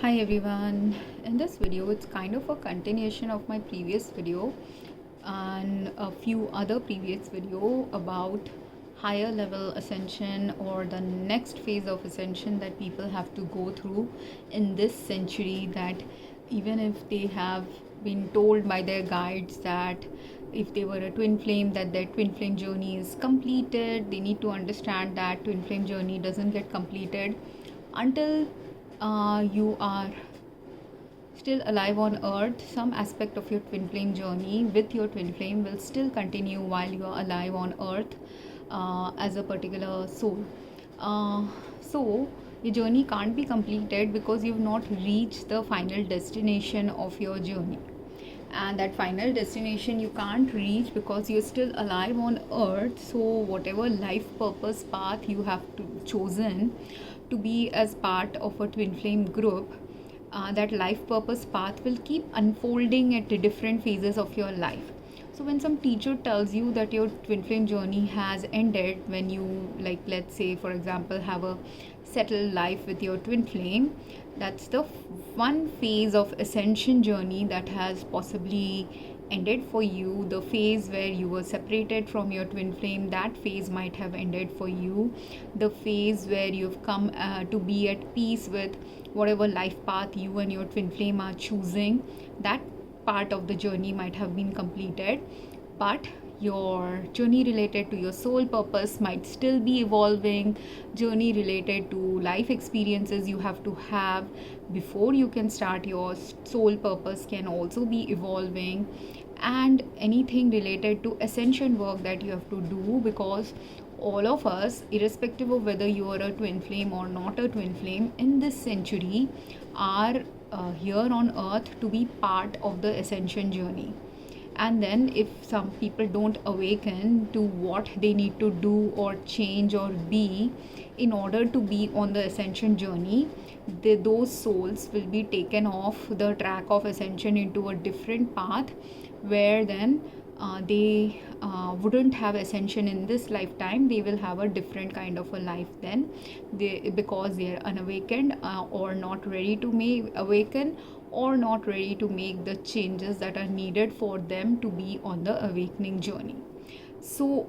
Hi everyone. In this video, it's kind of a continuation of my previous video and a few other previous video about higher level ascension or the next phase of ascension that people have to go through in this century, that even if they have been told by their guides that if they were a twin flame, that their twin flame journey is completed, they need to understand that twin flame journey doesn't get completed until you are still alive on earth. Some aspect of your twin flame journey with your twin flame will still continue while you are alive on earth as a particular soul. So your journey can't be completed because you've not reached the final destination of your journey, and that final destination you can't reach because you're still alive on earth. So whatever life purpose path you have chosen to be as part of a twin flame group, that life purpose path will keep unfolding at different phases of your life. So when some teacher tells you that your twin flame journey has ended, when you, like, let's say for example, have a settled life with your twin flame, that's the one phase of ascension journey that has possibly ended for you. The phase where you were separated from your twin flame, that phase might have ended for you. The phase where you've come to be at peace with whatever life path you and your twin flame are choosing, that part of the journey might have been completed. But your journey related to your soul purpose might still be evolving. Journey related to life experiences you have to have before you can start your soul purpose can also be evolving. And anything related to ascension work that you have to do, because all of us, irrespective of whether you are a twin flame or not a twin flame, in this century are here on earth to be part of the ascension journey. And then if some people don't awaken to what they need to do or change or be in order to be on the ascension journey, those souls will be taken off the track of ascension into a different path, where then they wouldn't have ascension in this lifetime. They will have a different kind of a life then, because they are unawakened or not ready to awaken, or not ready to make the changes that are needed for them to be on the awakening journey. So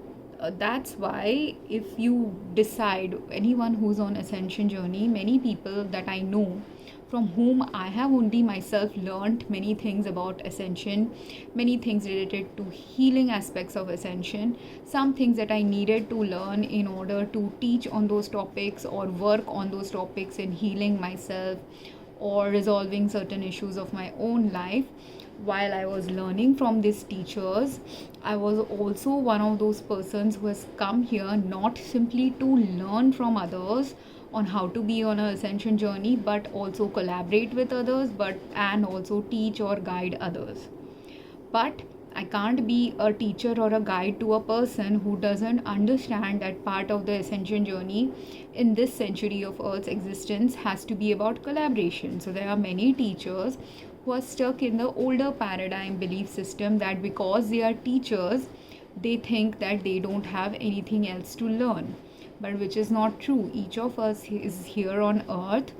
that's why, if you decide, anyone who's on ascension journey, many people that I know, from whom I have only myself learned many things about ascension, many things related to healing aspects of ascension, some things that I needed to learn in order to teach on those topics or work on those topics in healing myself or resolving certain issues of my own life. While I was learning from these teachers, I was also one of those persons who has come here not simply to learn from others on how to be on an ascension journey, but also collaborate with others, and also teach or guide others. But I can't be a teacher or a guide to a person who doesn't understand that part of the ascension journey in this century of Earth's existence has to be about collaboration. So there are many teachers who are stuck in the older paradigm belief system that because they are teachers, they think that they don't have anything else to learn. But which is not true. Each of us is here on earth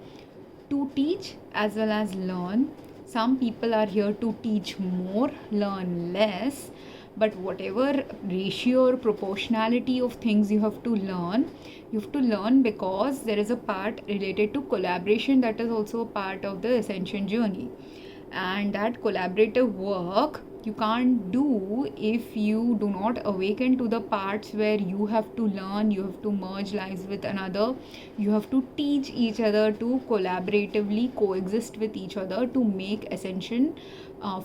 to teach as well as learn. Some people are here to teach more, learn less, but whatever ratio or proportionality of things you have to learn because there is a part related to collaboration that is also a part of the ascension journey. And that collaborative work you can't do if you do not awaken to the parts where you have to learn, you have to merge lives with another, you have to teach each other to collaboratively coexist with each other to make ascension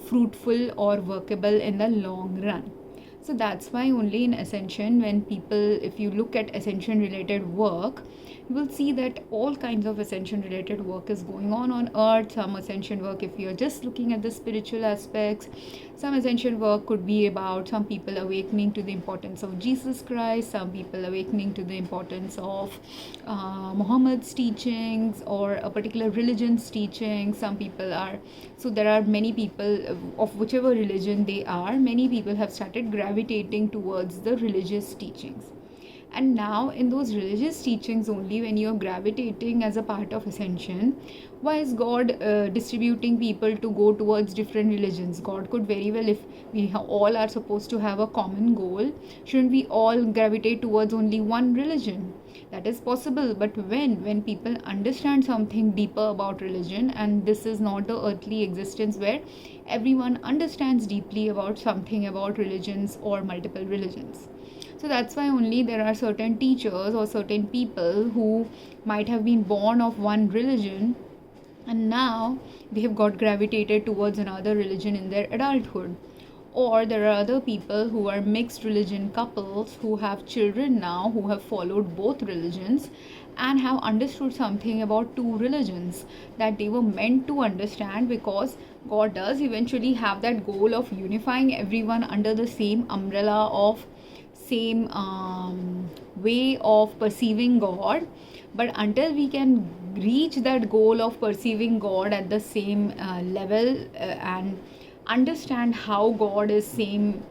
fruitful or workable in the long run. So that's why only in ascension, when people, if you look at ascension related work, you will see that all kinds of ascension related work is going on earth. Some ascension work, if you're just looking at the spiritual aspects, some ascension work could be about some people awakening to the importance of Jesus Christ, some people awakening to the importance of Muhammad's teachings or a particular religion's teachings. Some people are, so there are many people of whichever religion they are, many people have started gravitating towards the religious teachings. And now in those religious teachings only, when you're gravitating as a part of ascension, why is God distributing people to go towards different religions? God could very well, if we all are supposed to have a common goal, shouldn't we all gravitate towards only one religion? That is possible, but when people understand something deeper about religion, and this is not the earthly existence where everyone understands deeply about something about religions or multiple religions. So that's why only there are certain teachers or certain people who might have been born of one religion, and now they have got gravitated towards another religion in their adulthood. Or there are other people who are mixed religion couples who have children now, who have followed both religions and have understood something about two religions that they were meant to understand, because God does eventually have that goal of unifying everyone under the same umbrella of same way of perceiving God. But until we can reach that goal of perceiving God at the same level and understand how God is same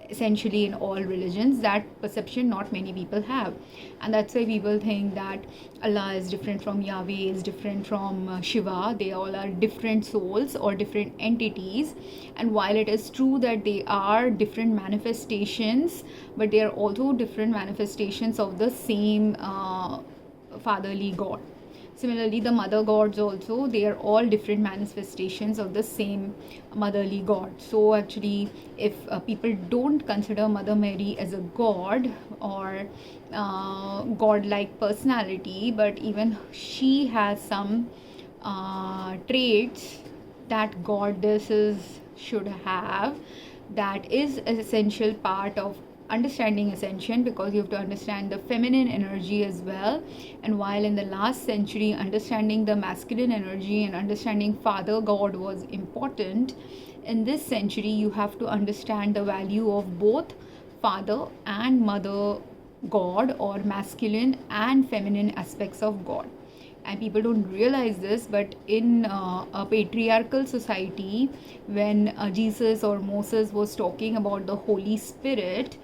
essentially in all religions, that perception not many people have. And that's why people think that Allah is different from Yahweh, is different from Shiva. They all are different souls or different entities. And while it is true that they are different manifestations, but they are also different manifestations of the same fatherly God. Similarly, the mother gods also, they are all different manifestations of the same motherly God. So actually, if people don't consider Mother Mary as a god or god-like personality, but even she has some traits that goddesses should have, that is an essential part of understanding ascension, because you have to understand the feminine energy as well. And while in the last century understanding the masculine energy and understanding Father God was important, in this century you have to understand the value of both Father and Mother God, or masculine and feminine aspects of God. And people don't realize this, but in a patriarchal society, when Jesus or Moses was talking about the Holy Spirit,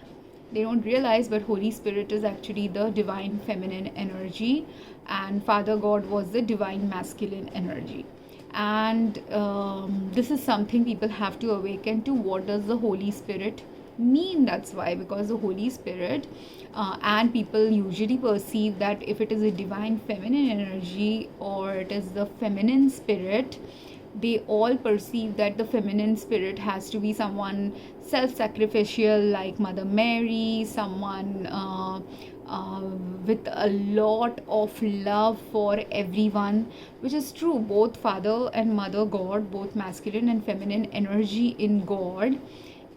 they don't realize, but Holy Spirit is actually the divine feminine energy, and Father God was the divine masculine energy. And this is something people have to awaken to. What does the Holy Spirit mean? That's why, because the Holy Spirit and people usually perceive that if it is a divine feminine energy or it is the feminine spirit, they all perceive that the feminine spirit has to be someone self-sacrificial like Mother Mary, someone with a lot of love for everyone, which is true. Both Father and Mother God, both masculine and feminine energy in God,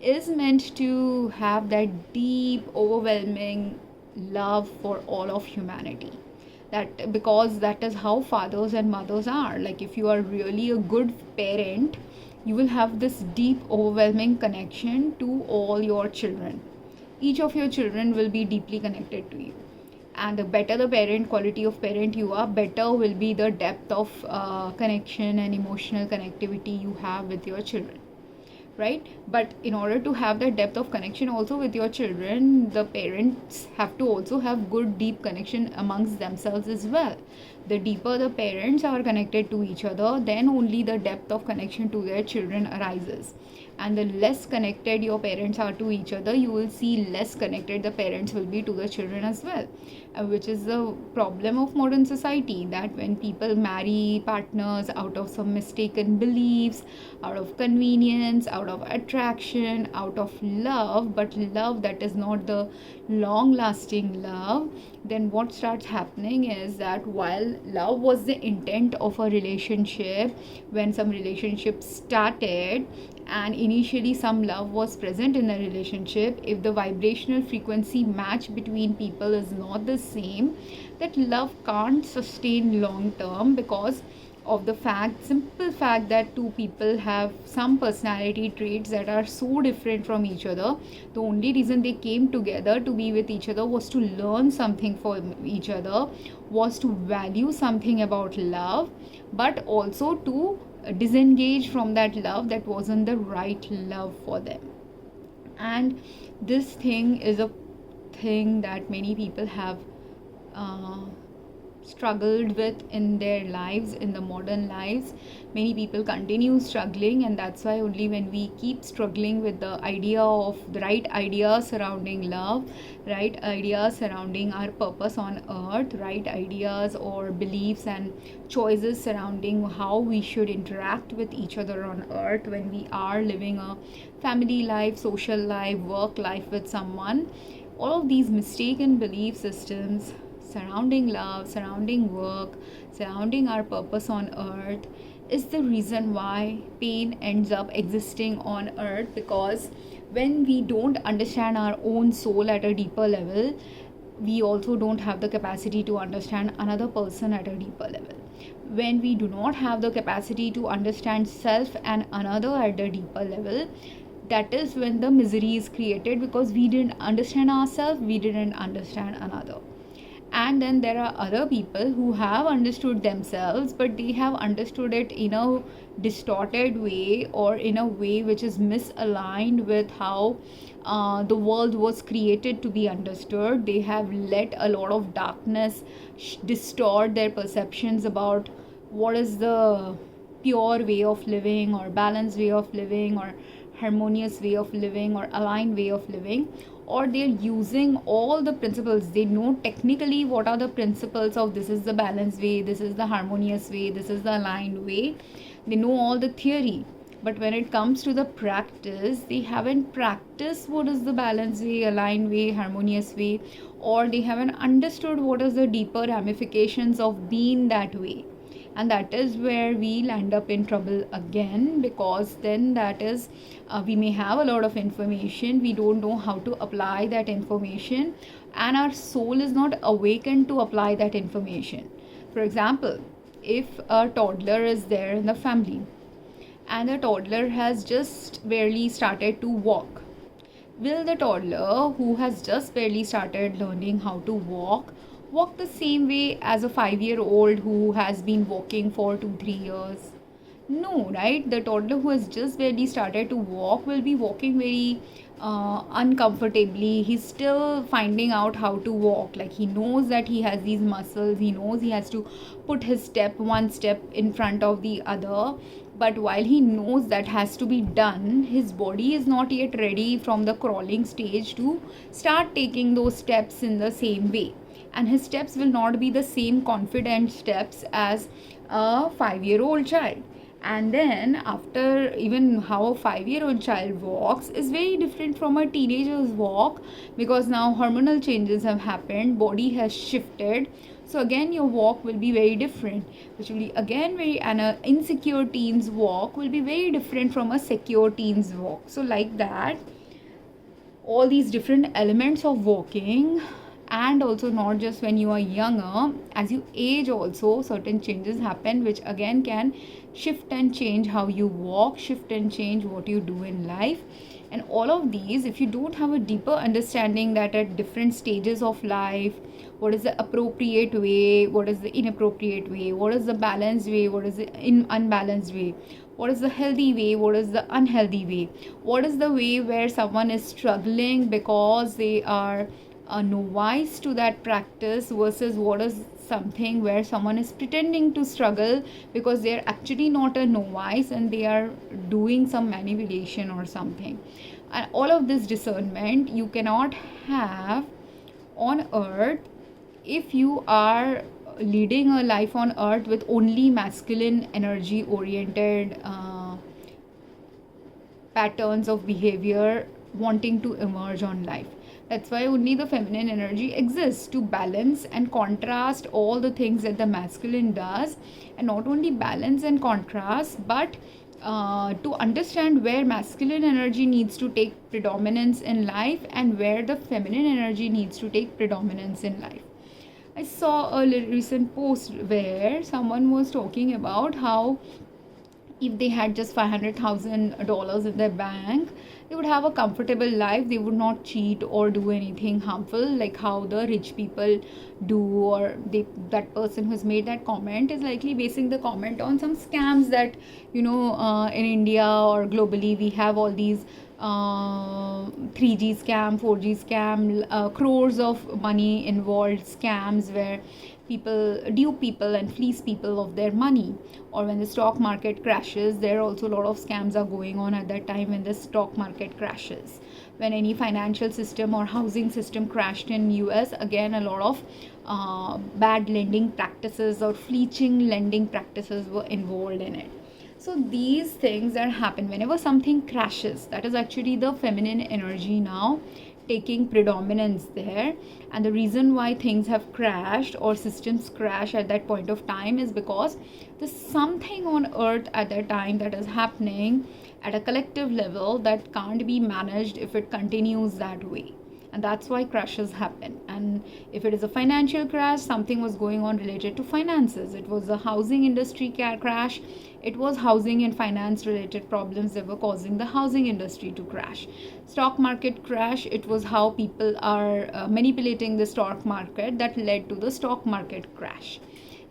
is meant to have that deep, overwhelming love for all of humanity. That because that is how fathers and mothers are. Like, if you are really a good parent, you will have this deep, overwhelming connection to all your children. Each of your children will be deeply connected to you, and the better the parent, quality of parent you are, better will be the depth of connection and emotional connectivity you have with your children, right? But in order to have that depth of connection also with your children, the parents have to also have good deep connection amongst themselves as well. The deeper the parents are connected to each other, then only the depth of connection to their children arises. And the less connected your parents are to each other, you will see less connected the parents will be to the children as well, which is the problem of modern society, that when people marry partners out of some mistaken beliefs, out of convenience, out of attraction, out of love, but love that is not the long lasting love, then what starts happening is that while love was the intent of a relationship, when some relationship started and initially some love was present in the relationship, if the vibrational frequency match between people is not the same, that love can't sustain long term, because of the simple fact that two people have some personality traits that are so different from each other. The only reason they came together to be with each other was to learn something from each other, was to value something about love, but also to disengage from that love that wasn't the right love for them. And this thing is a thing that many people have struggled with in their lives, in the modern lives. Many people continue struggling, and that's why only when we keep struggling with the idea of the right ideas surrounding love, right ideas surrounding our purpose on earth, right ideas or beliefs and choices surrounding how we should interact with each other on earth when we are living a family life, social life, work life with someone, all of these mistaken belief systems surrounding love, surrounding work, surrounding our purpose on earth is the reason why pain ends up existing on earth. Because when we don't understand our own soul at a deeper level, we also don't have the capacity to understand another person at a deeper level. When we do not have the capacity to understand self and another at a deeper level, that is when the misery is created, because we didn't understand ourselves, we didn't understand another. And then there are other people who have understood themselves, but they have understood it in a distorted way, or in a way which is misaligned with how the world was created to be understood. They have let a lot of darkness distort their perceptions about what is the pure way of living, or balanced way of living, or harmonious way of living, or aligned way of living. Or they're using all the principles. They know technically what are the principles of this is the balanced way, this is the harmonious way, this is the aligned way. They know all the theory, but when it comes to the practice, they haven't practiced what is the balanced way, aligned way, harmonious way, or they haven't understood what is the deeper ramifications of being that way. And that is where we'll end up in trouble again, because then that is we may have a lot of information, we don't know how to apply that information, and our soul is not awakened to apply that information. For example, if a toddler is there in the family and the toddler has just barely started to walk, will the toddler who has just barely started learning how to walk the same way as a 5-year-old who has been walking for 2-3 years? No, right? The toddler who has just barely started to walk will be walking very uncomfortably. He's still finding out how to walk. Like, he knows that he has these muscles, he knows he has to put his one step in front of the other. But while he knows that has to be done, his body is not yet ready from the crawling stage to start taking those steps in the same way. And his steps will not be the same confident steps as a 5-year-old child. And then after, even how a 5-year-old child walks is very different from a teenager's walk, because now hormonal changes have happened, body has shifted. So again, your walk will be very different, which will be again and a insecure teen's walk will be very different from a secure teen's walk. So like that, all these different elements of walking. And also not just when you are younger, as you age also certain changes happen, which again can shift and change how you walk, shift and change what you do in life. And all of these, if you don't have a deeper understanding that at different stages of life, what is the appropriate way, what is the inappropriate way, what is the balanced way, what is the unbalanced way, what is the healthy way, what is the unhealthy way, what is the way where someone is struggling because they are a novice to that practice, versus what is something where someone is pretending to struggle because they are actually not a novice and they are doing some manipulation or something. And all of this discernment you cannot have on earth if you are leading a life on earth with only masculine energy oriented patterns of behavior wanting to emerge on life. That's why only the feminine energy exists, to balance and contrast all the things that the masculine does. And not only balance and contrast, but to understand where masculine energy needs to take predominance in life and where the feminine energy needs to take predominance in life. I saw a recent post where someone was talking about how if they had just $500,000 in their bank, they would have a comfortable life. They would not cheat or do anything harmful like how the rich people do, or that person who has made that comment is likely basing the comment on some scams that in India or globally we have all these 3G scam, 4G scam, crores of money involved scams where people dupe people and fleece people of their money. Or when the stock market crashes, there are also a lot of scams are going on at that time when the stock market crashes. When any financial system or housing system crashed in US, again a lot of bad lending practices or fleeching lending practices were involved in it. So these things that happen whenever something crashes, that is actually the feminine energy now taking predominance there. And the reason why things have crashed or systems crash at that point of time is because there's something on earth at that time that is happening at a collective level that can't be managed if it continues that way. And that's why crashes happen. And if it is a financial crash, something was going on related to finances. It was a housing industry crash, it was housing and finance related problems that were causing the housing industry to crash. Stock market crash, it was how people are manipulating the stock market that led to the stock market crash.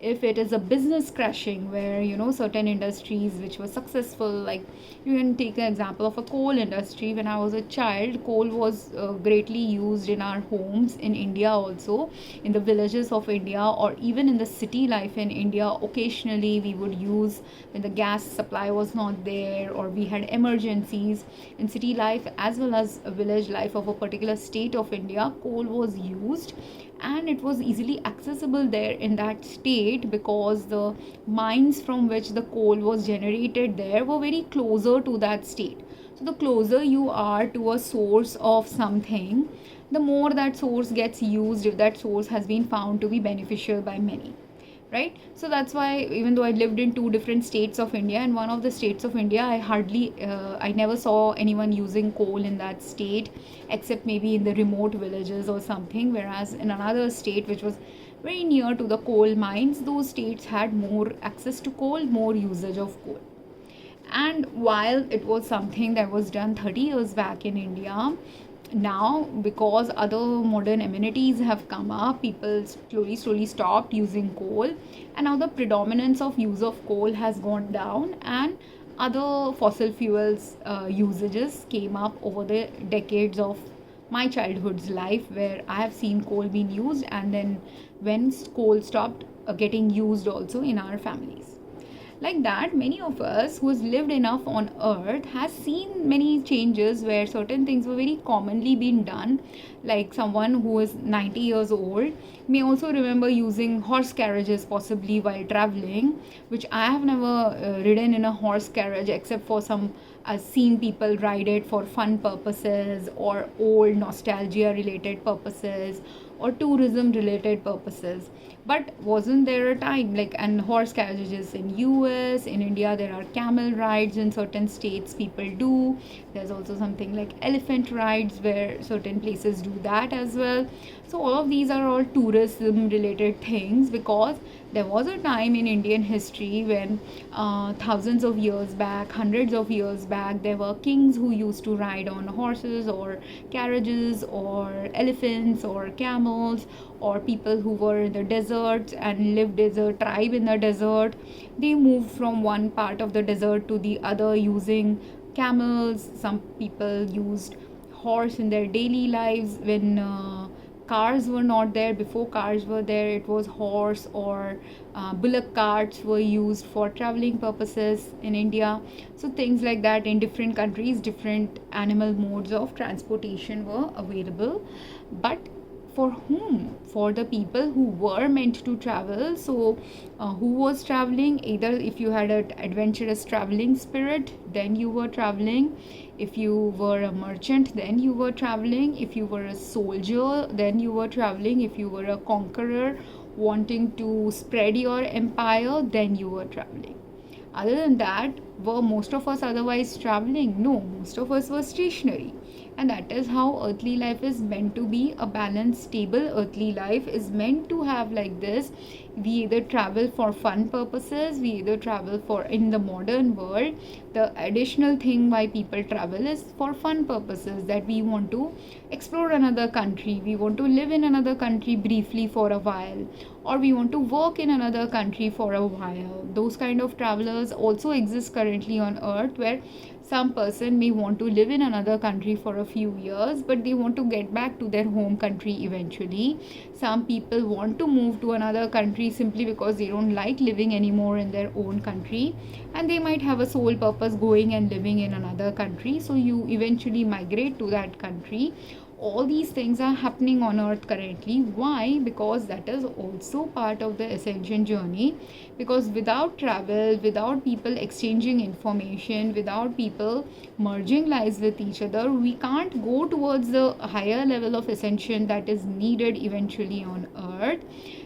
If it is a business crashing where certain industries which were successful, like you can take an example of a coal industry. When I was a child, coal was greatly used in our homes in India, also in the villages of India, or even in the city life in India. Occasionally we would use when the gas supply was not there or we had emergencies. In city life as well as a village life of a particular state of India, coal was used, and it was easily accessible there in that state because the mines from which the coal was generated there were very closer to that state. So the closer you are to a source of something, the more that source gets used if that source has been found to be beneficial by many, right? So that's why even though I lived in two different states of India, and one of the states of India I never saw anyone using coal in that state except maybe in the remote villages or something, whereas in another state which was very near to the coal mines, those states had more access to coal, more usage of coal. And while it was something that was done 30 years back in India, now because other modern amenities have come up, people slowly stopped using coal, and now the predominance of use of coal has gone down, and other fossil fuels usages came up over the decades of my childhood's life, where I have seen coal being used, and then when coal stopped getting used also in our families. Like that, many of us who has lived enough on earth has seen many changes where certain things were very commonly being done. Like someone who is 90 years old may also remember using horse carriages possibly while traveling, which I have never ridden in a horse carriage except for some I've seen people ride it for fun purposes or old nostalgia related purposes or tourism related purposes. But wasn't there a time like, and horse carriages in US, in India there are camel rides in certain states people do. There's also something like elephant rides where certain places do that as well. So all of these are all tourism related things, because there was a time in Indian history when thousands of years back, hundreds of years back, there were kings who used to ride on horses or carriages or elephants or camels, or people who were in the desert and lived as a tribe in the desert. They moved from one part of the desert to the other using camels. Some people used horse in their daily lives when cars were not there. Before cars were there, it was horse or bullock carts were used for traveling purposes in India. So things like that, in different countries different animal modes of transportation were available. But for whom? For the people who were meant to travel. So who was traveling? Either if you had an adventurous traveling spirit, then you were traveling. If you were a merchant, then you were traveling. If you were a soldier, then you were traveling. If you were a conqueror wanting to spread your empire, then you were traveling. Other than that, were most of us otherwise traveling? No, most of us were stationary. And that is how earthly life is meant to be. A balanced, stable earthly life is meant to have like this. We either travel for fun purposes, we either travel for, in the modern world, the additional thing why people travel is for fun purposes, that we want to explore another country, we want to live in another country briefly for a while, or we want to work in another country for a while. Those kind of travelers also exist currently on earth, where Some person may want to live in another country for a few years, but they want to get back to their home country eventually. Some people want to move to another country simply because they don't like living anymore in their own country, and they might have a sole purpose going and living in another country, so you eventually migrate to that country. All these things are happening on earth currently. Why? Because that is also part of the ascension journey. Because without travel, without people exchanging information, without people merging lives with each other, we can't go towards the higher level of ascension that is needed eventually on earth,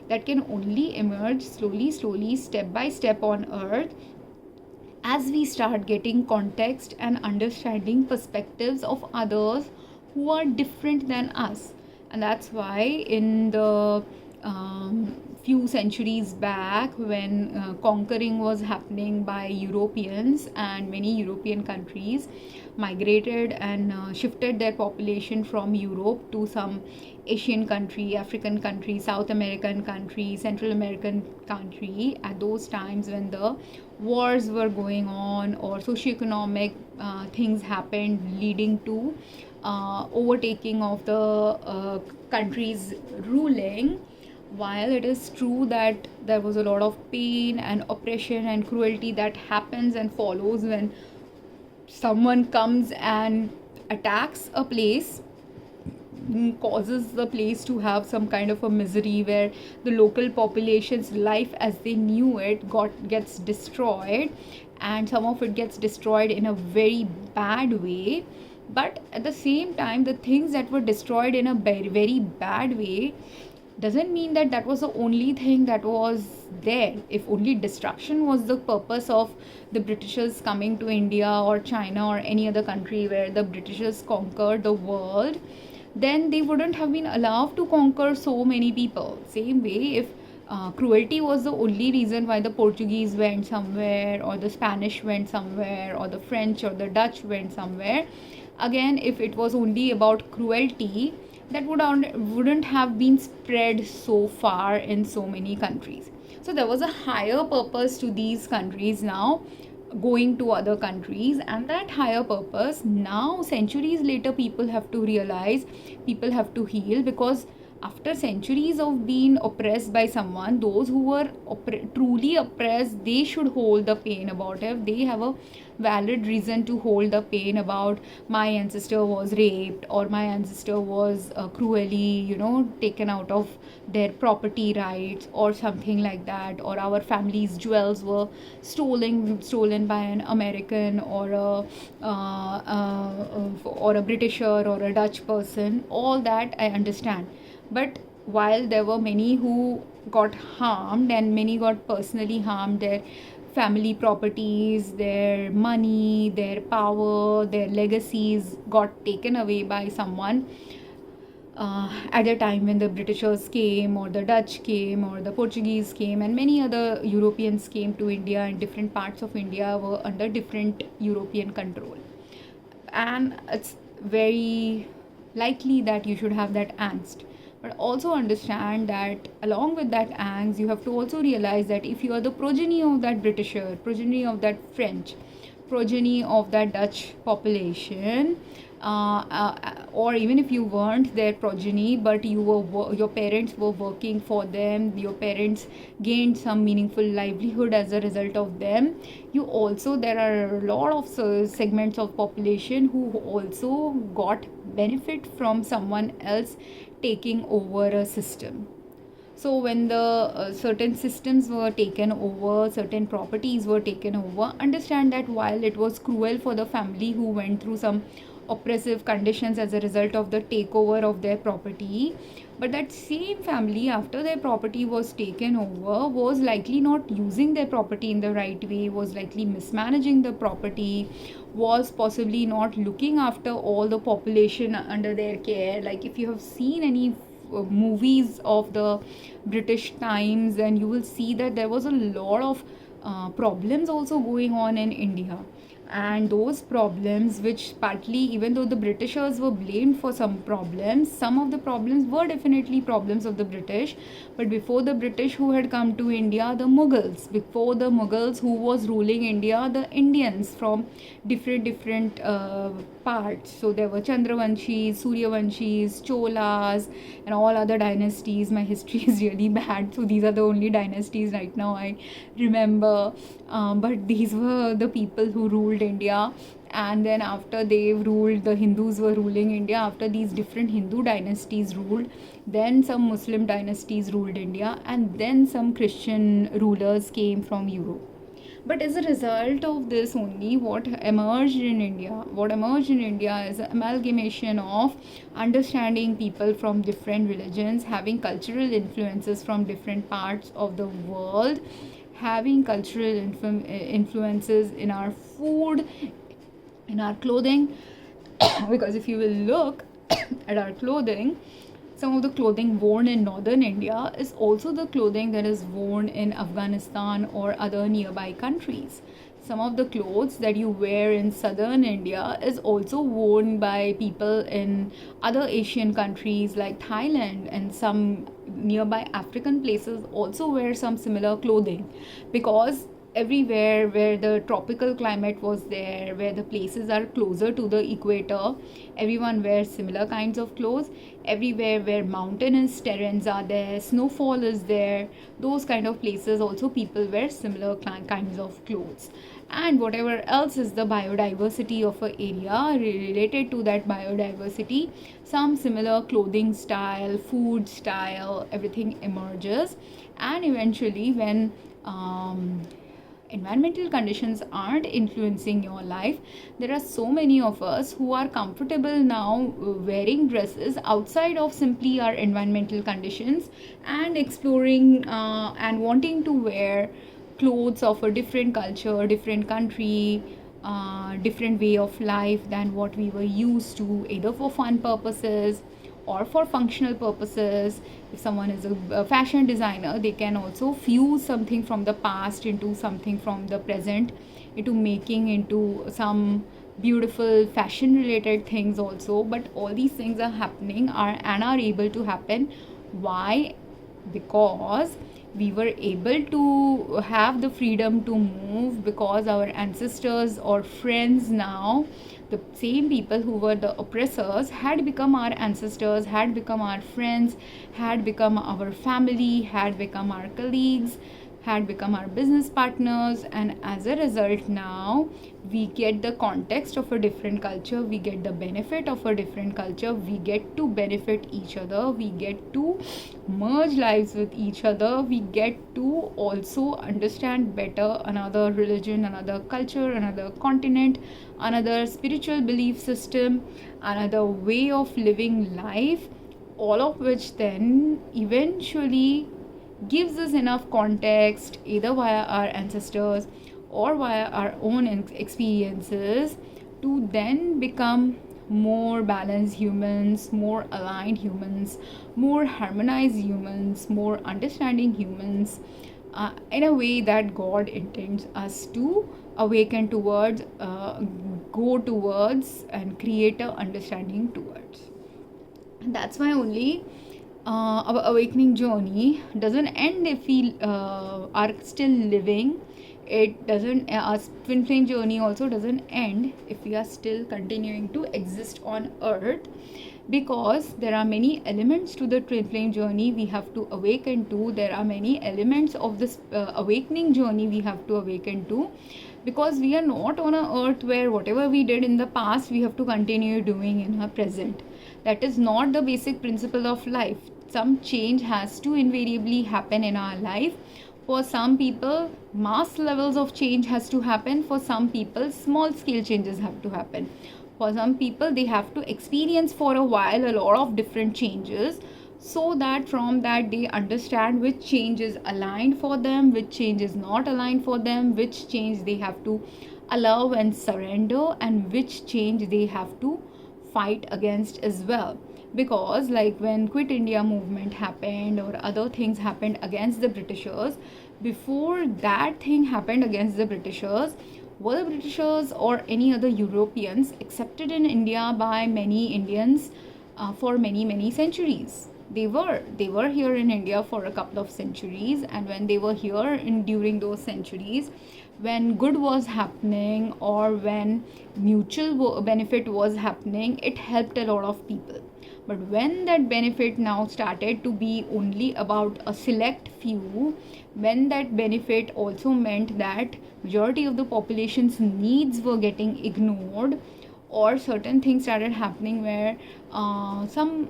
that can only emerge slowly, step by step on earth, as we start getting context and understanding perspectives of others who are different than us. And that's why in the few centuries back, when conquering was happening by Europeans, and many European countries migrated and shifted their population from Europe to some Asian country, African country, South American country, Central American country, at those times when the wars were going on or socioeconomic things happened leading to overtaking of the country's ruling. While it is true that there was a lot of pain and oppression and cruelty that happens and follows when someone comes and attacks a place, causes the place to have some kind of a misery where the local population's life as they knew it gets destroyed, and some of it gets destroyed in a very bad way. But at the same time, the things that were destroyed in a very, very bad way doesn't mean that that was the only thing that was there. If only destruction was the purpose of the Britishers coming to India or China or any other country where the Britishers conquered the world, then they wouldn't have been allowed to conquer so many people. Same way, if cruelty was the only reason why the Portuguese went somewhere, or the Spanish went somewhere, or the French or the Dutch went somewhere, again, if it was only about cruelty, that wouldn't have been spread so far in so many countries. So there was a higher purpose to these countries now going to other countries, and that higher purpose now, centuries later, people have to realize, people have to heal, because after centuries of being oppressed by someone, those who were truly oppressed, they should hold the pain about it. They have a valid reason to hold the pain about, my ancestor was raped, or my ancestor was cruelly, taken out of their property rights or something like that, or our family's jewels were stolen by an American or a Britisher or a Dutch person. All that I understand. But while there were many who got harmed, and many got personally harmed, their family properties, their money, their power, their legacies got taken away by someone at the time when the Britishers came, or the Dutch came, or the Portuguese came, and many other Europeans came to India, and different parts of India were under different European control. And it's very likely that you should have that angst. But also understand that along with that angst, you have to also realize that if you are the progeny of that Britisher, progeny of that French, progeny of that Dutch population, or even if you weren't their progeny, but your parents were working for them, your parents gained some meaningful livelihood as a result of them, there are a lot of segments of population who also got benefit from someone else taking over a system. So when the certain systems were taken over, certain properties were taken over, understand that while it was cruel for the family who went through some oppressive conditions as a result of the takeover of their property, but that same family, after their property was taken over, was likely not using their property in the right way, was likely mismanaging the property, was possibly not looking after all the population under their care. Like if you have seen any movies of the British times, then you will see that there was a lot of problems also going on in India. And those problems, which partly, even though the Britishers were blamed for some problems, some of the problems were definitely problems of the British. But before the British, who had come to India? The Mughals. Before the Mughals, who was ruling India? The Indians from different parts. So there were Chandravanshis, Suryavanshis, Cholas, and all other dynasties. My history is really bad, so these are the only dynasties right now I remember. But these were the people who ruled India. And then after they ruled, the Hindus were ruling India. After these different Hindu dynasties ruled, then some Muslim dynasties ruled India, and then some Christian rulers came from Europe. But as a result of this only, what emerged in India is an amalgamation of understanding people from different religions, having cultural influences from different parts of the world, having cultural influences in our food, in our clothing. Because if you will look at our clothing, some of the clothing worn in northern India is also the clothing that is worn in Afghanistan or other nearby countries. Some of the clothes that you wear in southern India is also worn by people in other Asian countries like Thailand, and some nearby African places also wear some similar clothing, because everywhere where the tropical climate was there, where the places are closer to the equator, everyone wears similar kinds of clothes. Everywhere where mountainous terrains are there, snowfall is there, those kind of places also people wear similar kinds of clothes. And whatever else is the biodiversity of an area, related to that biodiversity, some similar clothing style, food style, everything emerges. And eventually, when environmental conditions aren't influencing your life, there are so many of us who are comfortable now wearing dresses outside of simply our environmental conditions, and exploring and wanting to wear clothes of a different culture, different country, different way of life than what we were used to, either for fun purposes or for functional purposes. If someone is a fashion designer, they can also fuse something from the past into something from the present, into making into some beautiful fashion related things also. But all these things are happening and are able to happen. Why? Because we were able to have the freedom to move, because our ancestors or friends now, the same people who were the oppressors, had become our ancestors, had become our friends, had become our family, had become our colleagues, had become our business partners. And as a result, now we get the context of a different culture, we get the benefit of a different culture, we get to benefit each other, we get to merge lives with each other, we get to also understand better another religion, another culture, another continent, another spiritual belief system, another way of living life, all of which then eventually gives us enough context, either via our ancestors or via our own experiences, to then become more balanced humans, more aligned humans, more harmonized humans, more understanding humans, in a way that God intends us to awaken towards, go towards, and create a understanding towards. And that's why only our awakening journey doesn't end if we are still living. It doesn't, our twin flame journey also doesn't end if we are still continuing to exist on earth, because there are many elements to the twin flame journey we have to awaken to. There are many elements of this awakening journey we have to awaken to, because we are not on a earth where whatever we did in the past we have to continue doing in our present. That is not the basic principle of life. Some change has to invariably happen in our life. For some people, mass levels of change has to happen. For some people, small scale changes have to happen. For some people, they have to experience for a while a lot of different changes, so that from that they understand which change is aligned for them, which change is not aligned for them, which change they have to allow and surrender, and which change they have to fight against as well. Because like when Quit India movement happened or other things happened against the Britishers, before that thing happened against the Britishers, Were the Britishers or any other Europeans accepted in India by many Indians for many centuries? They were here in India for a couple of centuries, and when they were here during those centuries, when good was happening or when mutual benefit was happening, it helped a lot of people. But when that benefit now started to be only about a select few, when that benefit also meant that majority of the population's needs were getting ignored, or certain things started happening where some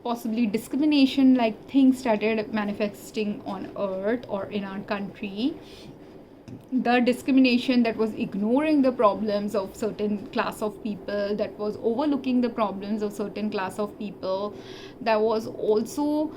possibly discrimination like things started manifesting on earth or in our country, the discrimination that was ignoring the problems of certain class of people, that was overlooking the problems of certain class of people, there was also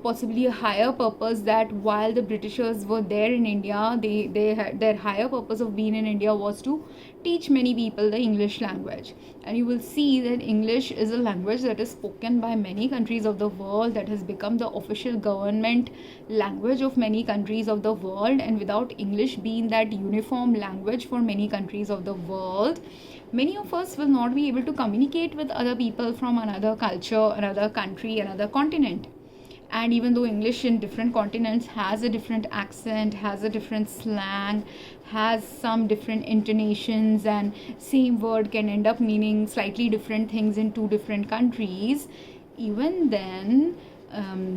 possibly a higher purpose that while the Britishers were there in India, they had their higher purpose of being in India was to teach many people the English language. And you will see that English is a language that is spoken by many countries of the world, that has become the official government language of many countries of the world. And without English being that uniform language for many countries of the world, many of us will not be able to communicate with other people from another culture, another country, another continent. And even though English in different continents has a different accent, has a different slang, has some different intonations, and same word can end up meaning slightly different things in two different countries, even then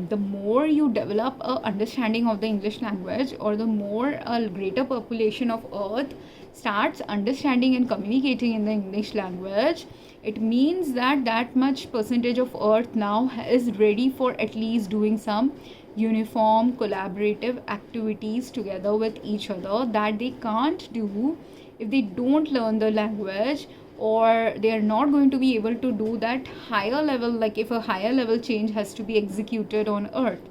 the more you develop a understanding of the English language, or the more a greater population of earth starts understanding and communicating in the English language, it means that that much percentage of earth now is ready for at least doing some uniform collaborative activities together with each other that they can't do if they don't learn the language, or they are not going to be able to do that higher level, like if a higher level change has to be executed on earth,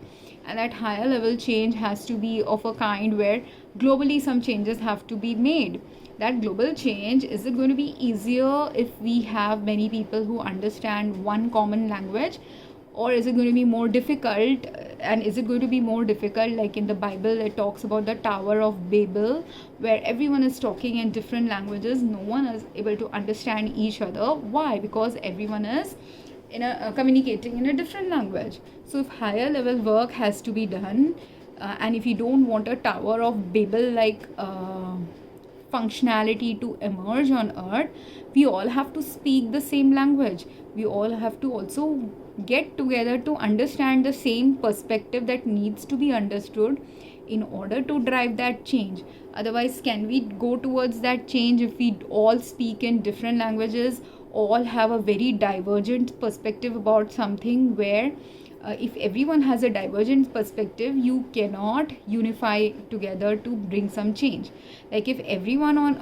and that higher level change has to be of a kind where globally some changes have to be made. That global change, is it going to be easier if we have many people who understand one common language, or is it going to be more difficult? And is it going to be more difficult, like in the Bible it talks about the Tower of Babel, where everyone is talking in different languages, no one is able to understand each other. Why? Because everyone is communicating in a different language. So if higher level work has to be done, and if you don't want a Tower of Babel like functionality to emerge on earth, we all have to speak the same language. We all have to also get together to understand the same perspective that needs to be understood in order to drive that change. Otherwise, can we go towards that change if we all speak in different languages, all have a very divergent perspective about something, where if everyone has a divergent perspective, you cannot unify together to bring some change. Like if everyone on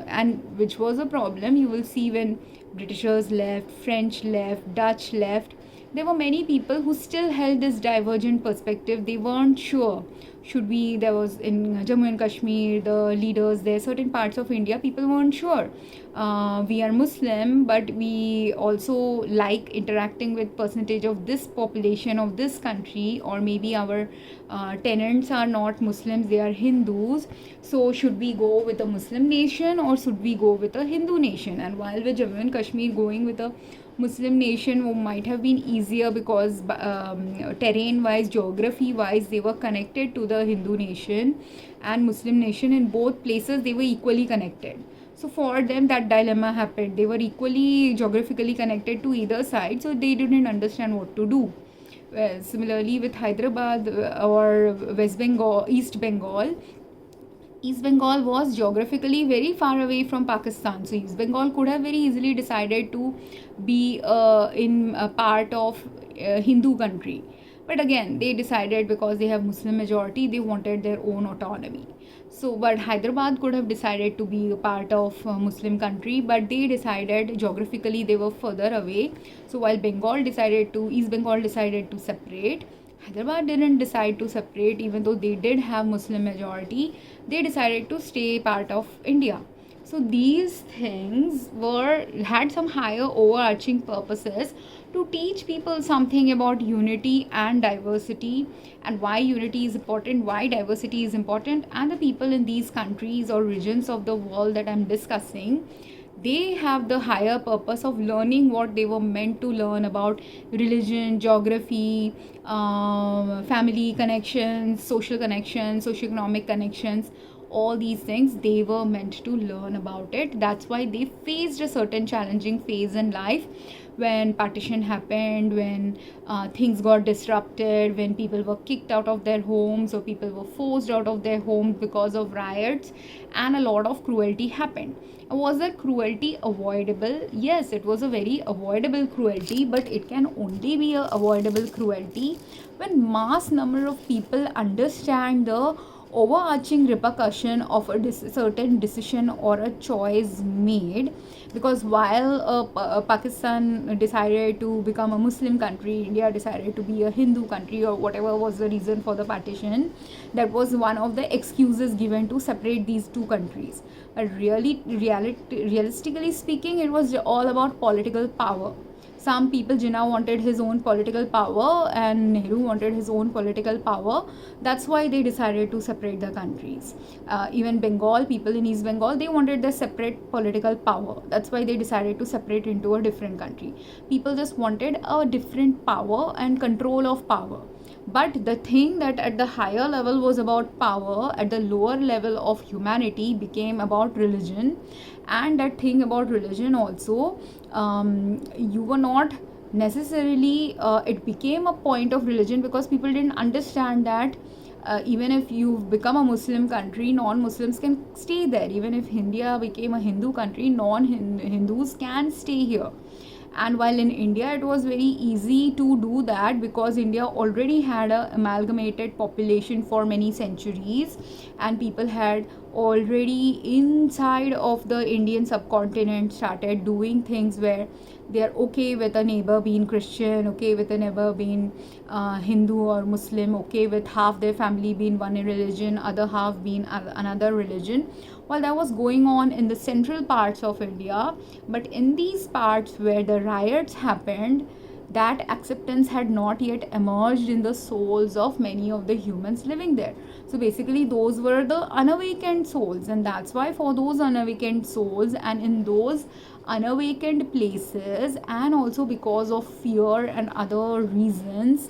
and which was a problem, you will see when Britishers left, French left, Dutch left, there were many people who still held this divergent perspective. They weren't sure, should we, there was in Jammu and Kashmir, the leaders there, certain parts of India, people weren't sure. We are Muslim, but we also like interacting with percentage of this population of this country, or maybe our tenants are not Muslims, they are Hindus. So should we go with a Muslim nation or should we go with a Hindu nation? And while with Jammu and Kashmir, going with a Muslim nation might have been easier because terrain wise, geography wise, they were connected to the Hindu nation and Muslim nation. In both places they were equally connected. So for them that dilemma happened. They were equally geographically connected to either side, so they didn't understand what to do. Well, similarly with Hyderabad or West Bengal, East Bengal was geographically very far away from Pakistan. So East Bengal could have very easily decided to be in a part of Hindu country. But again, they decided because they have Muslim majority, they wanted their own autonomy. So, but Hyderabad could have decided to be a part of Muslim country, but they decided geographically they were further away. So while East Bengal decided to separate, Hyderabad didn't decide to separate, even though they did have Muslim majority. They decided to stay part of India. So these things had some higher overarching purposes to teach people something about unity and diversity, and why unity is important, why diversity is important. And the people in these countries or regions of the world that I'm discussing, they have the higher purpose of learning what they were meant to learn about religion, geography, family connections, social connections, socioeconomic connections. All these things they were meant to learn about it. That's why they faced a certain challenging phase in life, when partition happened, when things got disrupted, when people were kicked out of their homes or people were forced out of their homes because of riots, and a lot of cruelty happened. Was that cruelty avoidable? Yes, it was a very avoidable cruelty, but it can only be a avoidable cruelty when mass number of people understand the overarching repercussion of a certain decision or a choice made. Because while Pakistan decided to become a Muslim country, India decided to be a Hindu country, or whatever was the reason for the partition, that was one of the excuses given to separate these two countries. But realistically speaking, it was all about political power. Some people, Jinnah wanted his own political power and Nehru wanted his own political power. That's why they decided to separate the countries. Even Bengal, people in East Bengal, they wanted their separate political power. That's why they decided to separate into a different country. People just wanted a different power and control of power. But the thing that at the higher level was about power, at the lower level of humanity became about religion. And that thing about religion also, you were not necessarily, it became a point of religion because people didn't understand that even if you've become a Muslim country, non-Muslims can stay there. Even if India became a Hindu country, non-Hindus can stay here. And while in India it was very easy to do that, because India already had a amalgamated population for many centuries, and people had already inside of the Indian subcontinent started doing things where they are okay with a neighbor being Christian, okay with a neighbor being Hindu or Muslim, okay with half their family being one religion, other half being another religion. Well, that was going on in the central parts of India, but in these parts where the riots happened, that acceptance had not yet emerged in the souls of many of the humans living there. So basically those were the unawakened souls, and that's why for those unawakened souls and in those unawakened places, and also because of fear and other reasons,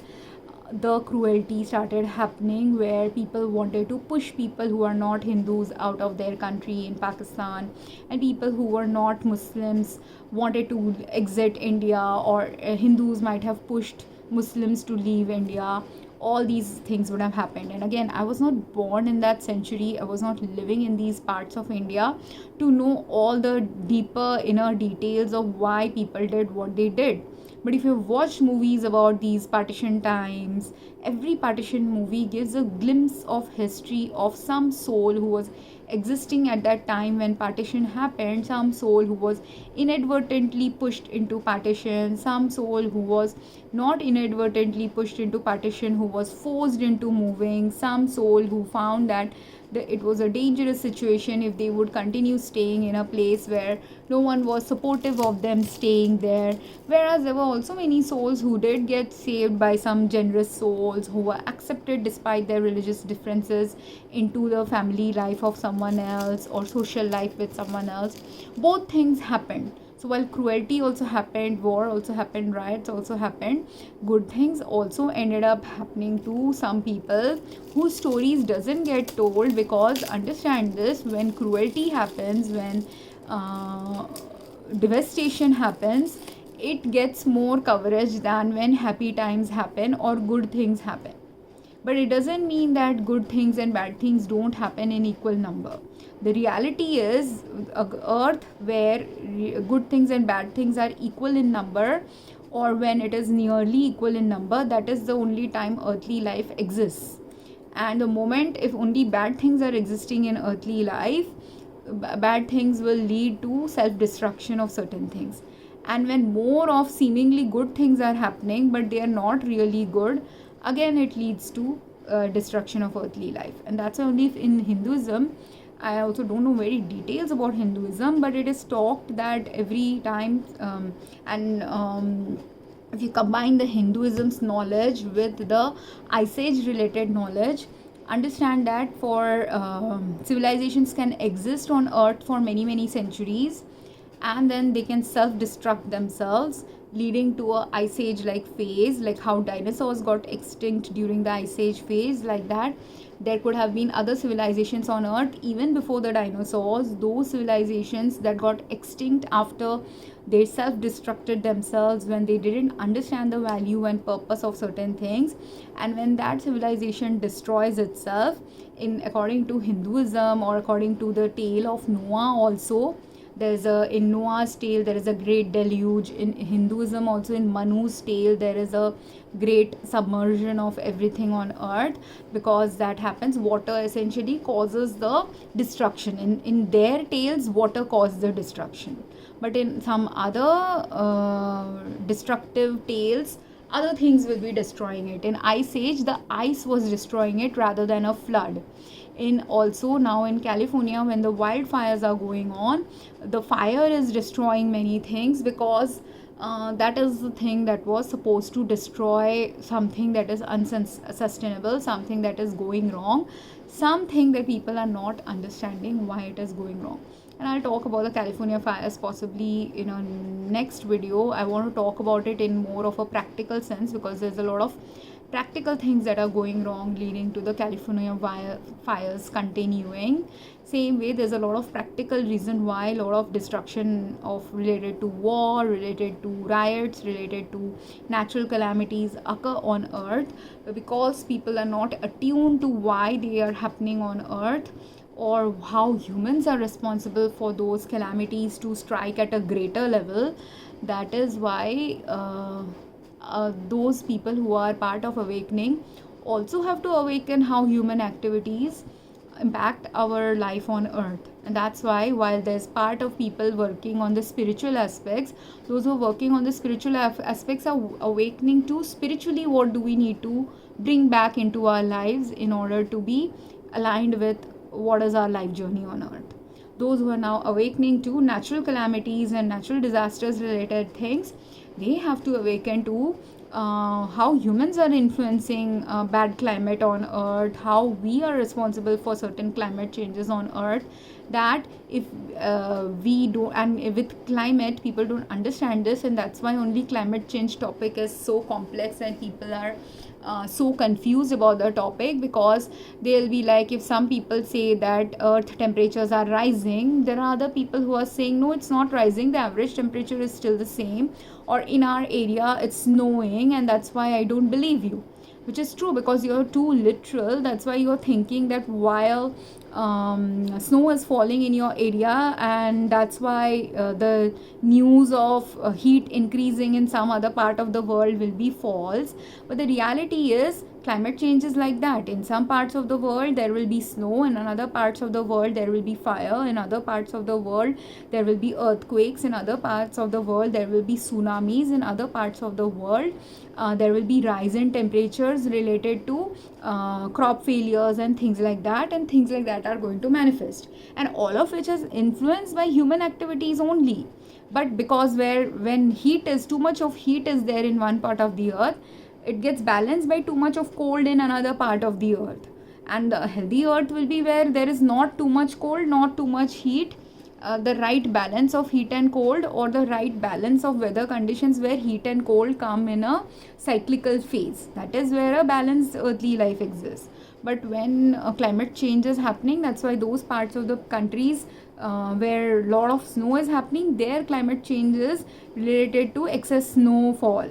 the cruelty started happening, where people wanted to push people who are not Hindus out of their country in Pakistan, and people who were not Muslims wanted to exit India, or Hindus might have pushed Muslims to leave India. All these things would have happened. And again, I was not born in that century, I was not living in these parts of India to know all the deeper inner details of why people did what they did. But if you've watched movies about these partition times, every partition movie gives a glimpse of history of some soul who was existing at that time when partition happened, some soul who was inadvertently pushed into partition, some soul who was not inadvertently pushed into partition, who was forced into moving, some soul who found that it was a dangerous situation if they would continue staying in a place where no one was supportive of them staying there. Whereas there were also many souls who did get saved by some generous souls who were accepted despite their religious differences into the family life of someone else or social life with someone else. Both things happened. So while cruelty also happened, war also happened, riots also happened, good things also ended up happening to some people whose stories doesn't get told. Because understand this, when cruelty happens, when devastation happens, it gets more coverage than when happy times happen or good things happen. But it doesn't mean that good things and bad things don't happen in equal number. The reality is a earth where good things and bad things are equal in number, or when it is nearly equal in number, that is the only time earthly life exists. And the moment if only bad things are existing in earthly life, bad things will lead to self-destruction of certain things. And when more of seemingly good things are happening but they are not really good, again it leads to destruction of earthly life. And that's only in Hinduism. I also don't know very details about Hinduism, but it is talked that every time if you combine the Hinduism's knowledge with the Ice Age related knowledge, understand that for civilizations can exist on Earth for many centuries, and then they can self-destruct themselves, leading to a ice age like phase, like how dinosaurs got extinct during the ice age phase. Like that, there could have been other civilizations on Earth even before the dinosaurs, those civilizations that got extinct after they self-destructed themselves, when they didn't understand the value and purpose of certain things. And when that civilization destroys itself, in according to Hinduism, or according to the tale of Noah also, there's in Noah's tale there is a great deluge. In Hinduism also, in Manu's tale, there is a great submersion of everything on earth, because that happens. Water essentially causes the destruction. In their tales, water caused the destruction, but in some other destructive tales, other things will be destroying it. In Ice Age, the ice was destroying it rather than a flood. In also now in California, when the wildfires are going on, the fire is destroying many things, because that is the thing that was supposed to destroy something that is unsustainable, something that is going wrong, something that people are not understanding why it is going wrong. And I'll talk about the California fires possibly in a next video. I want to talk about it in more of a practical sense, because there's a lot of practical things that are going wrong, leading to the California fires continuing. Same way, there's a lot of practical reason why a lot of destruction of related to war, related to riots, related to natural calamities occur on earth, because people are not attuned to why they are happening on earth, or how humans are responsible for those calamities to strike at a greater level. That is why those people who are part of awakening also have to awaken how human activities impact our life on earth. And that's why, while there's part of people working on the spiritual aspects, those who are working on the spiritual aspects are awakening to spiritually what do we need to bring back into our lives in order to be aligned with what is our life journey on earth. Those who are now awakening to natural calamities and natural disasters related things, they have to awaken to how humans are influencing bad climate on earth, how we are responsible for certain climate changes on earth. That if we do, and with climate, people don't understand this, and that's why only climate change topic is so complex, and people are so confused about the topic, because they'll be like, if some people say that earth temperatures are rising, there are other people who are saying no, it's not rising, the average temperature is still the same, or in our area it's snowing, and that's why I don't believe you. Which is true, because you're too literal. That's why you're thinking that while snow is falling in your area, and that's why the news of heat increasing in some other part of the world will be false. But the reality is, climate change is like that. In some parts of the world there will be snow, in other parts of the world there will be fire, in other parts of the world there will be earthquakes, in other parts of the world there will be tsunamis, in other parts of the world there will be rise in temperatures related to crop failures and things like that, and things like that are going to manifest, and all of which is influenced by human activities only. But because when heat is, too much of heat is there in one part of the earth, it gets balanced by too much of cold in another part of the earth. And the healthy earth will be where there is not too much cold, not too much heat, the right balance of heat and cold, or the right balance of weather conditions where heat and cold come in a cyclical phase. That is where a balanced earthly life exists. But when climate change is happening, that's why those parts of the countries where a lot of snow is happening, their climate change is related to excess snowfall,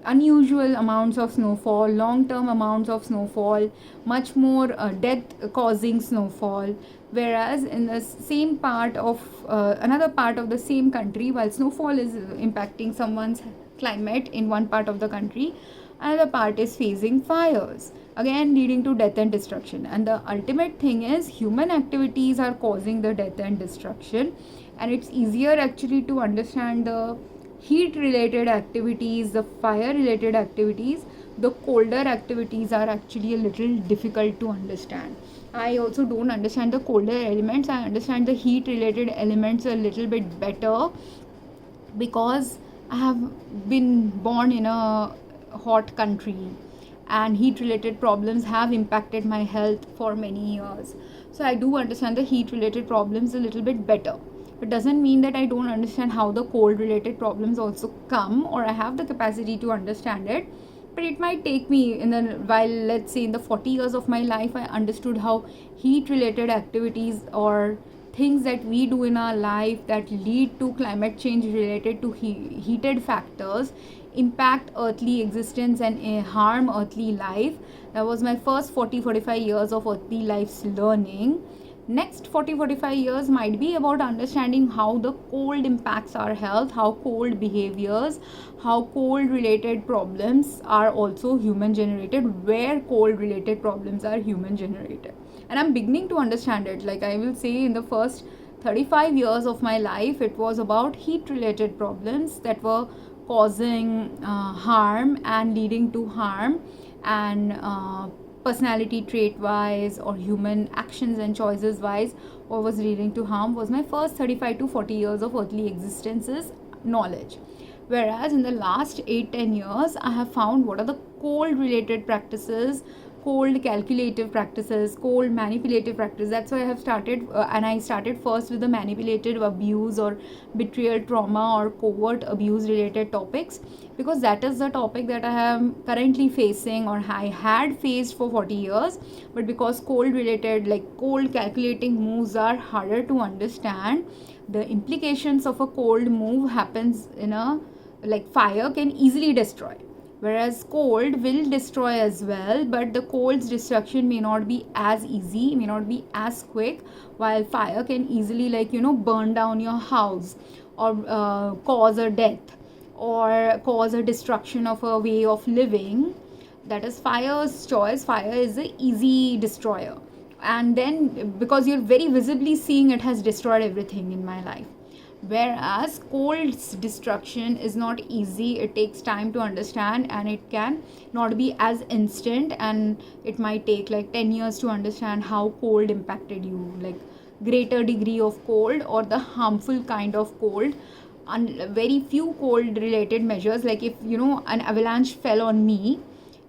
unusual amounts of snowfall, long-term amounts of snowfall, much more death-causing snowfall. Whereas in the same part of another part of the same country, while snowfall is impacting someone's climate in one part of the country, another part is facing fires, again leading to death and destruction. And the ultimate thing is, human activities are causing the death and destruction, and it's easier actually to understand the heat related activities, the fire related activities. The colder activities are actually a little difficult to understand. I also don't understand the colder elements. I understand the heat related elements a little bit better because I have been born in a hot country, and heat related problems have impacted my health for many years. So I do understand the heat related problems a little bit better. It doesn't mean that I don't understand how the cold related problems also come, or I have the capacity to understand it. But it might take me in the while, let's say in the 40 years of my life, I understood how heat related activities or things that we do in our life that lead to climate change related to heated factors impact earthly existence and harm earthly life. That was my first 40-45 years of earthly life's learning. Next 40-45 years might be about understanding how the cold impacts our health, how cold behaviors, how cold related problems are also human generated, where cold related problems are human generated. And I'm beginning to understand it. Like I will say, in the first 35 years of my life, it was about heat related problems that were causing harm and leading to harm, and personality trait wise or human actions and choices wise, what was leading to harm was my first 35 to 40 years of earthly existence's knowledge. Whereas in the last 8-10 years, I have found what are the cold related practices, cold calculative practices, cold manipulative practice. That's why I have started and I started first with the manipulative abuse or betrayal trauma or covert abuse related topics, because that is the topic that I am currently facing or I had faced for 40 years. But because cold related, like cold calculating moves are harder to understand, the implications of a cold move happens in a, like fire can easily destroy, whereas cold will destroy as well, but the cold's destruction may not be as easy, may not be as quick, while fire can easily, like, you know, burn down your house or cause a death or cause a destruction of a way of living. That is fire's choice. Fire is an easy destroyer, and then because you're very visibly seeing it has destroyed everything in my life. Whereas cold's destruction is not easy, it takes time to understand, and it can not be as instant, and it might take like 10 years to understand how cold impacted you, like greater degree of cold or the harmful kind of cold. And very few cold related measures, like if you know an avalanche fell on me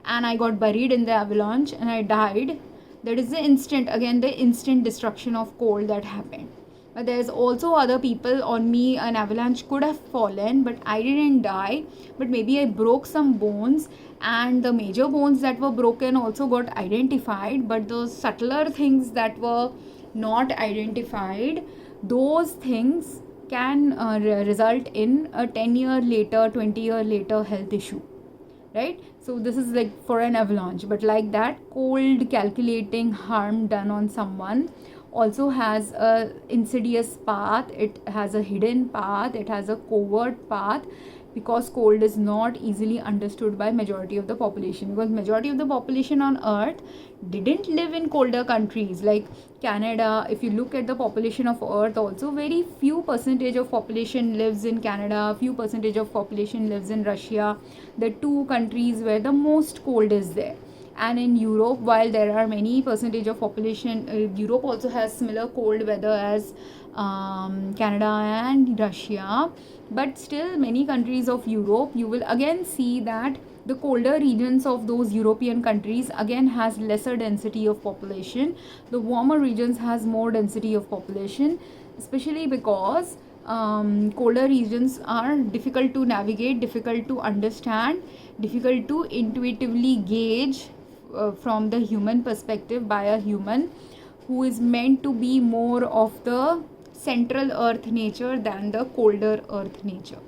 and I got buried in the avalanche and I died, that is the instant destruction of cold that happened. But there's also other people on me, an avalanche could have fallen, but I didn't die, but maybe I broke some bones, and the major bones that were broken also got identified, but the subtler things that were not identified, those things can result in a 10-year later, 20-year later health issue, right? So this is like for an avalanche. But like that cold calculating harm done on someone also has a insidious path, it has a hidden path, it has a covert path, because cold is not easily understood by majority of the population, because majority of the population on earth didn't live in colder countries like Canada. If you look at the population of earth also, very few percentage of population lives in Canada, few percentage of population lives in Russia, the two countries where the most cold is there. And in Europe, while there are many percentage of population, Europe also has similar cold weather as Canada and Russia, but still many countries of Europe, you will again see that the colder regions of those European countries again has lesser density of population. The warmer regions has more density of population, especially because colder regions are difficult to navigate, difficult to understand, difficult to intuitively gauge from the human perspective by a human who is meant to be more of the central earth nature than the colder earth nature.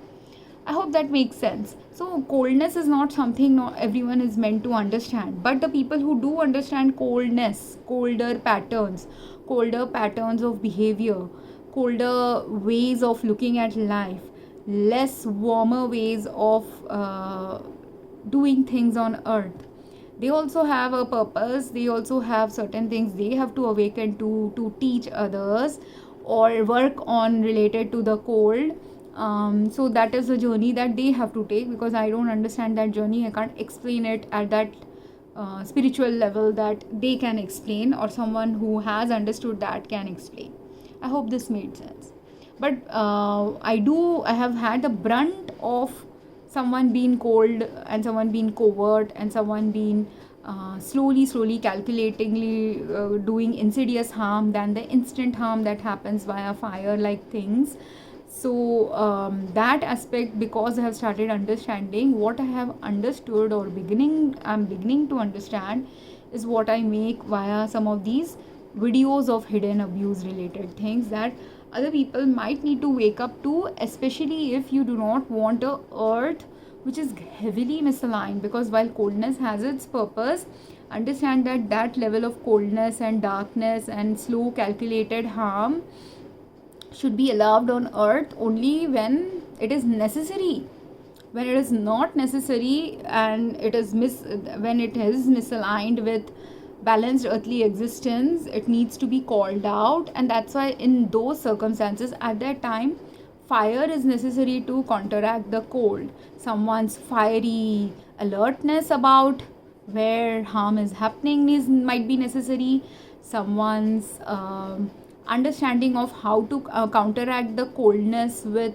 I hope that makes sense. So coldness is not something not everyone is meant to understand, but the people who do understand coldness, colder patterns of behavior, colder ways of looking at life, less warmer ways of doing things on earth, they also have a purpose, they also have certain things they have to awaken to teach others or work on related to the cold. So that is a journey that they have to take, because I don't understand that journey, I can't explain it at that spiritual level that they can explain, or someone who has understood that can explain. I hope this made sense. But I have had the brunt of someone being cold and someone being covert and someone being slowly calculatingly doing insidious harm than the instant harm that happens via fire like things. So that aspect, because I have started understanding what I have understood, or I'm beginning to understand, is what I make via some of these videos of hidden abuse related things that other people might need to wake up to, especially if you do not want a earth which is heavily misaligned. Because while coldness has its purpose, understand that that level of coldness and darkness and slow calculated harm should be allowed on earth only when it is necessary. When it is not necessary and when it is misaligned with balanced earthly existence, it needs to be called out. And that's why in those circumstances, at that time, fire is necessary to counteract the cold. Someone's fiery alertness about where harm is happening might be necessary. Someone's understanding of how to counteract the coldness with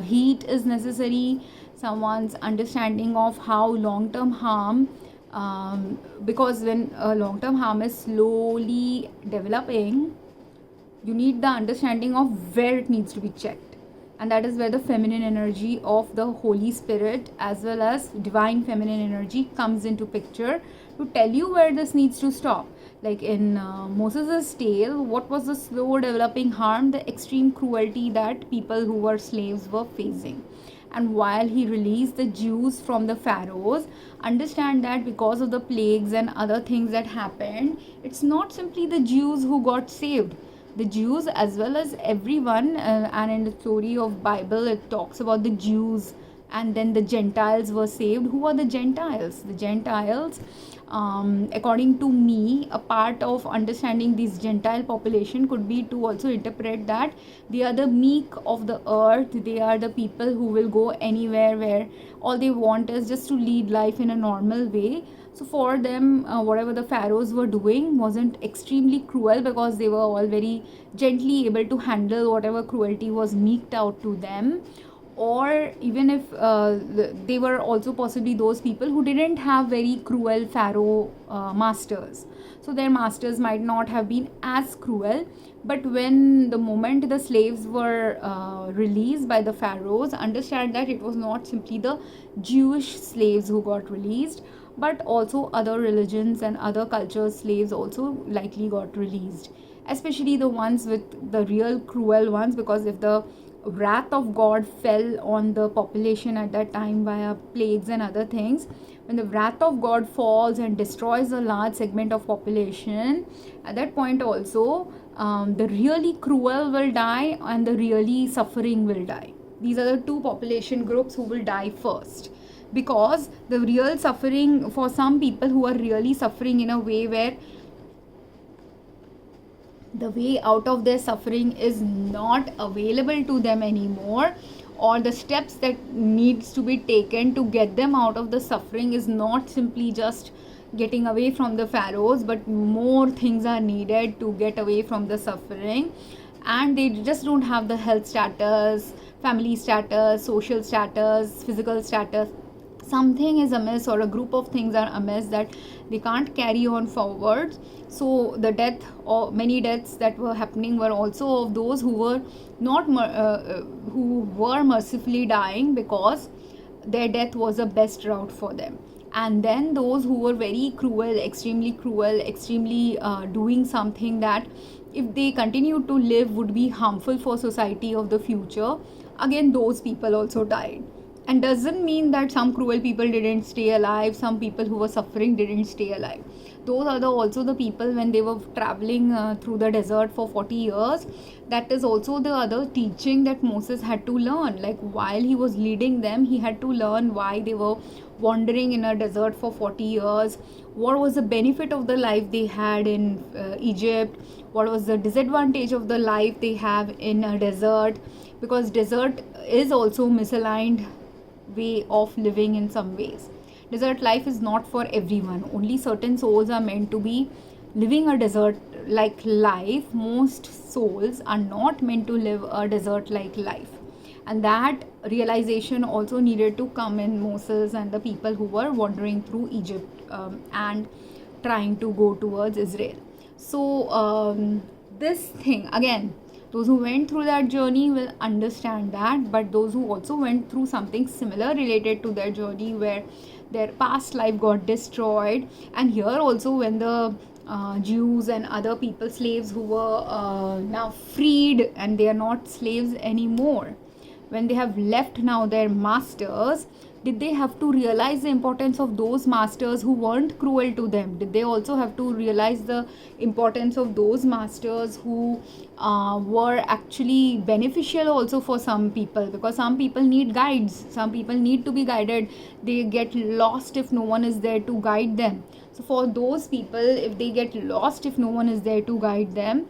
heat is necessary. Someone's understanding of how long-term harm, because when long-term harm is slowly developing, you need the understanding of where it needs to be checked. And that is where the feminine energy of the Holy Spirit as well as divine feminine energy comes into picture to tell you where this needs to stop. Like in Moses' tale, what was the slow developing harm? The extreme cruelty that people who were slaves were facing. And while he released the Jews from the pharaohs, understand that because of the plagues and other things that happened, it's not simply the Jews who got saved. The Jews as well as everyone, and in the story of Bible it talks about the Jews and then the Gentiles were saved. Who are the Gentiles? The Gentiles, according to me, a part of understanding this Gentile population could be to also interpret that they are the meek of the earth. They are the people who will go anywhere where all they want is just to lead life in a normal way. So for them, whatever the pharaohs were doing wasn't extremely cruel, because they were all very gently able to handle whatever cruelty was meeked out to them. Or even if they were also possibly those people who didn't have very cruel pharaoh masters, so their masters might not have been as cruel. But when the moment the slaves were released by the pharaohs, understand that it was not simply the Jewish slaves who got released, but also other religions and other cultures slaves also likely got released, especially the ones with the real cruel ones. Because if the wrath of God fell on the population at that time via plagues and other things, when the wrath of God falls and destroys a large segment of population, at that point also the really cruel will die and the really suffering will die. These are the two population groups who will die first, because the real suffering for some people who are really suffering in a way where the way out of their suffering is not available to them anymore, or the steps that needs to be taken to get them out of the suffering is not simply just getting away from the pharaohs, but more things are needed to get away from the suffering. And they just don't have the health status, family status, social status, physical status. Something is amiss, or a group of things are amiss that they can't carry on forward. So the death, or many deaths that were happening, were also of those who were not who were mercifully dying because their death was the best route for them. And then those who were very cruel, extremely doing something that if they continue to live would be harmful for society of the future, again those people also died. And doesn't mean that some cruel people didn't stay alive, some people who were suffering didn't stay alive. Those are also the people when they were traveling through the desert for 40 years. That is also the other teaching that Moses had to learn. Like while he was leading them, he had to learn why they were wandering in a desert for 40 years. What was the benefit of the life they had in Egypt? What was the disadvantage of the life they have in a desert? Because desert is also misaligned way of living in some ways. desert life is not for everyone. Only certain souls are meant to be living a desert like life. Most souls are not meant to live a desert like life. And that realization also needed to come in Moses and the people who were wandering through Egypt and trying to go towards Israel. So this thing again, those who went through that journey will understand that, but those who also went through something similar related to their journey where their past life got destroyed, and here also when the Jews and other people, slaves who were now freed and they are not slaves anymore, when they have left now their masters, did they have to realize the importance of those masters who weren't cruel to them? Did they also have to realize the importance of those masters who were actually beneficial also for some people? Because some people need guides, some people need to be guided. They get lost if no one is there to guide them. So for those people, if they get lost, if no one is there to guide them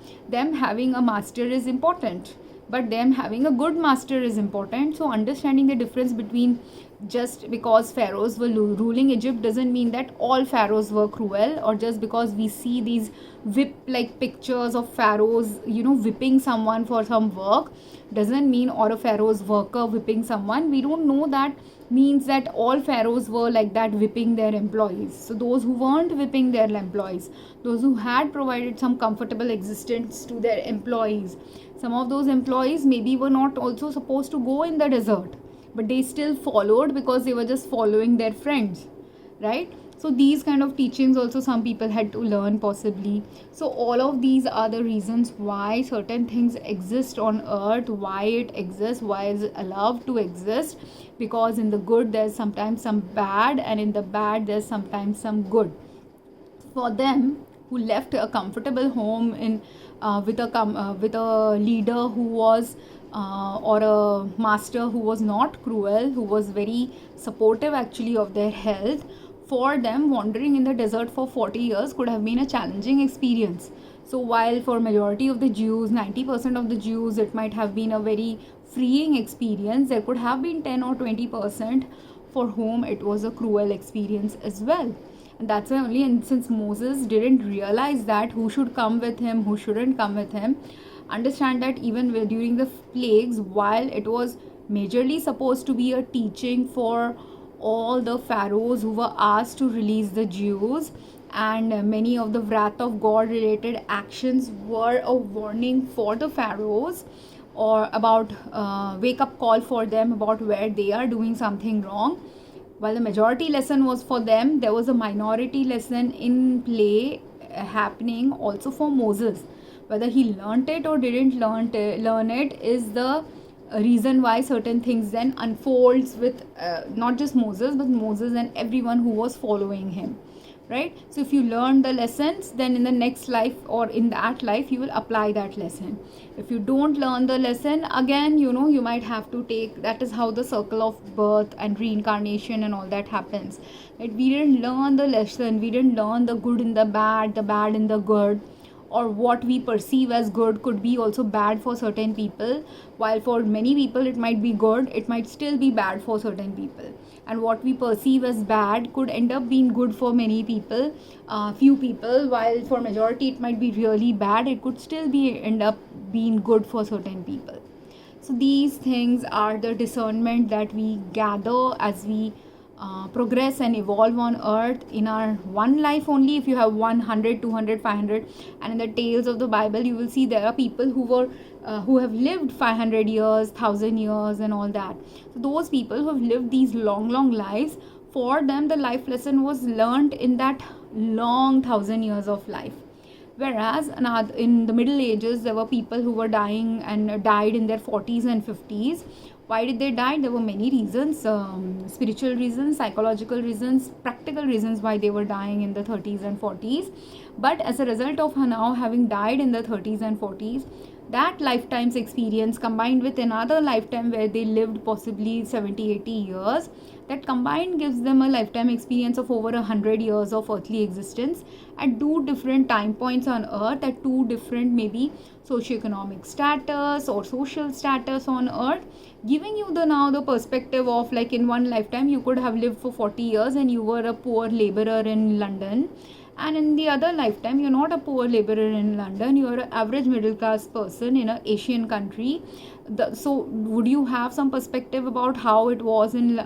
having a master is important, but them having a good master is important. So understanding the difference between, just because pharaohs were ruling Egypt doesn't mean that all pharaohs were cruel, or just because we see these whip like pictures of pharaohs, whipping someone for some work, doesn't mean, or a pharaoh's worker whipping someone, we don't know that means that all pharaohs were like that whipping their employees. So those who weren't whipping their employees, those who had provided some comfortable existence to their employees, some of those employees maybe were not also supposed to go in the desert, but they still followed because they were just following their friends, right? So these kind of teachings also some people had to learn possibly. So all of these are the reasons why certain things exist on earth, why it exists, why is it allowed to exist, because in the good there's sometimes some bad, and in the bad there's sometimes some good. For them who left a comfortable home in with a leader who was or a master who was not cruel, who was very supportive actually of their health, for them wandering in the desert for 40 years could have been a challenging experience. So while for majority of the Jews, 90% of the Jews, it might have been a very freeing experience, there could have been 10 or 20% for whom it was a cruel experience as well. And that's why only, and since Moses didn't realize that who should come with him, who shouldn't come with him, understand that even during the plagues, while it was majorly supposed to be a teaching for all the pharaohs who were asked to release the Jews, and many of the wrath of God related actions were a warning for the pharaohs, or about wake up call for them about where they are doing something wrong. While the majority lesson was for them, there was a minority lesson in play happening also for Moses. Whether he learnt it or didn't learn it is the reason why certain things then unfolds with not just Moses, but Moses and everyone who was following him, right? So if you learn the lessons, then in the next life or in that life you will apply that lesson. If you don't learn the lesson, again you might have to take, that is how the circle of birth and reincarnation and all that happens, right? We didn't learn the lesson, we didn't learn the good in the bad in the good, or what we perceive as good could be also bad for certain people, while for many people it might be good, it might still be bad for certain people. And what we perceive as bad could end up being good for many people, few people, while for majority it might be really bad, it could still be end up being good for certain people. So these things are the discernment that we gather as we progress and evolve on earth in our one life only. If you have 100, 200, 500, and in the tales of the Bible you will see there are people who have lived 500 years, 1000 years and all that. So those people who have lived these long lives, for them the life lesson was learned in that long 1000 years of life. Whereas in the Middle Ages there were people who were dying and died in their 40s and 50s. Why did they die? There were many reasons, spiritual reasons, psychological reasons, practical reasons why they were dying in the 30s and 40s. But as a result of now having died in the 30s and 40s, that lifetime's experience combined with another lifetime where they lived possibly 70, 80 years, that combined gives them a lifetime experience of over 100 years of earthly existence at two different time points on earth, at two different maybe socioeconomic status or social status on earth, giving you the perspective of like in one lifetime you could have lived for 40 years and you were a poor laborer in London, and in the other lifetime you're not a poor laborer in London, you're an average middle class person in an Asian country. So would you have some perspective about how it was in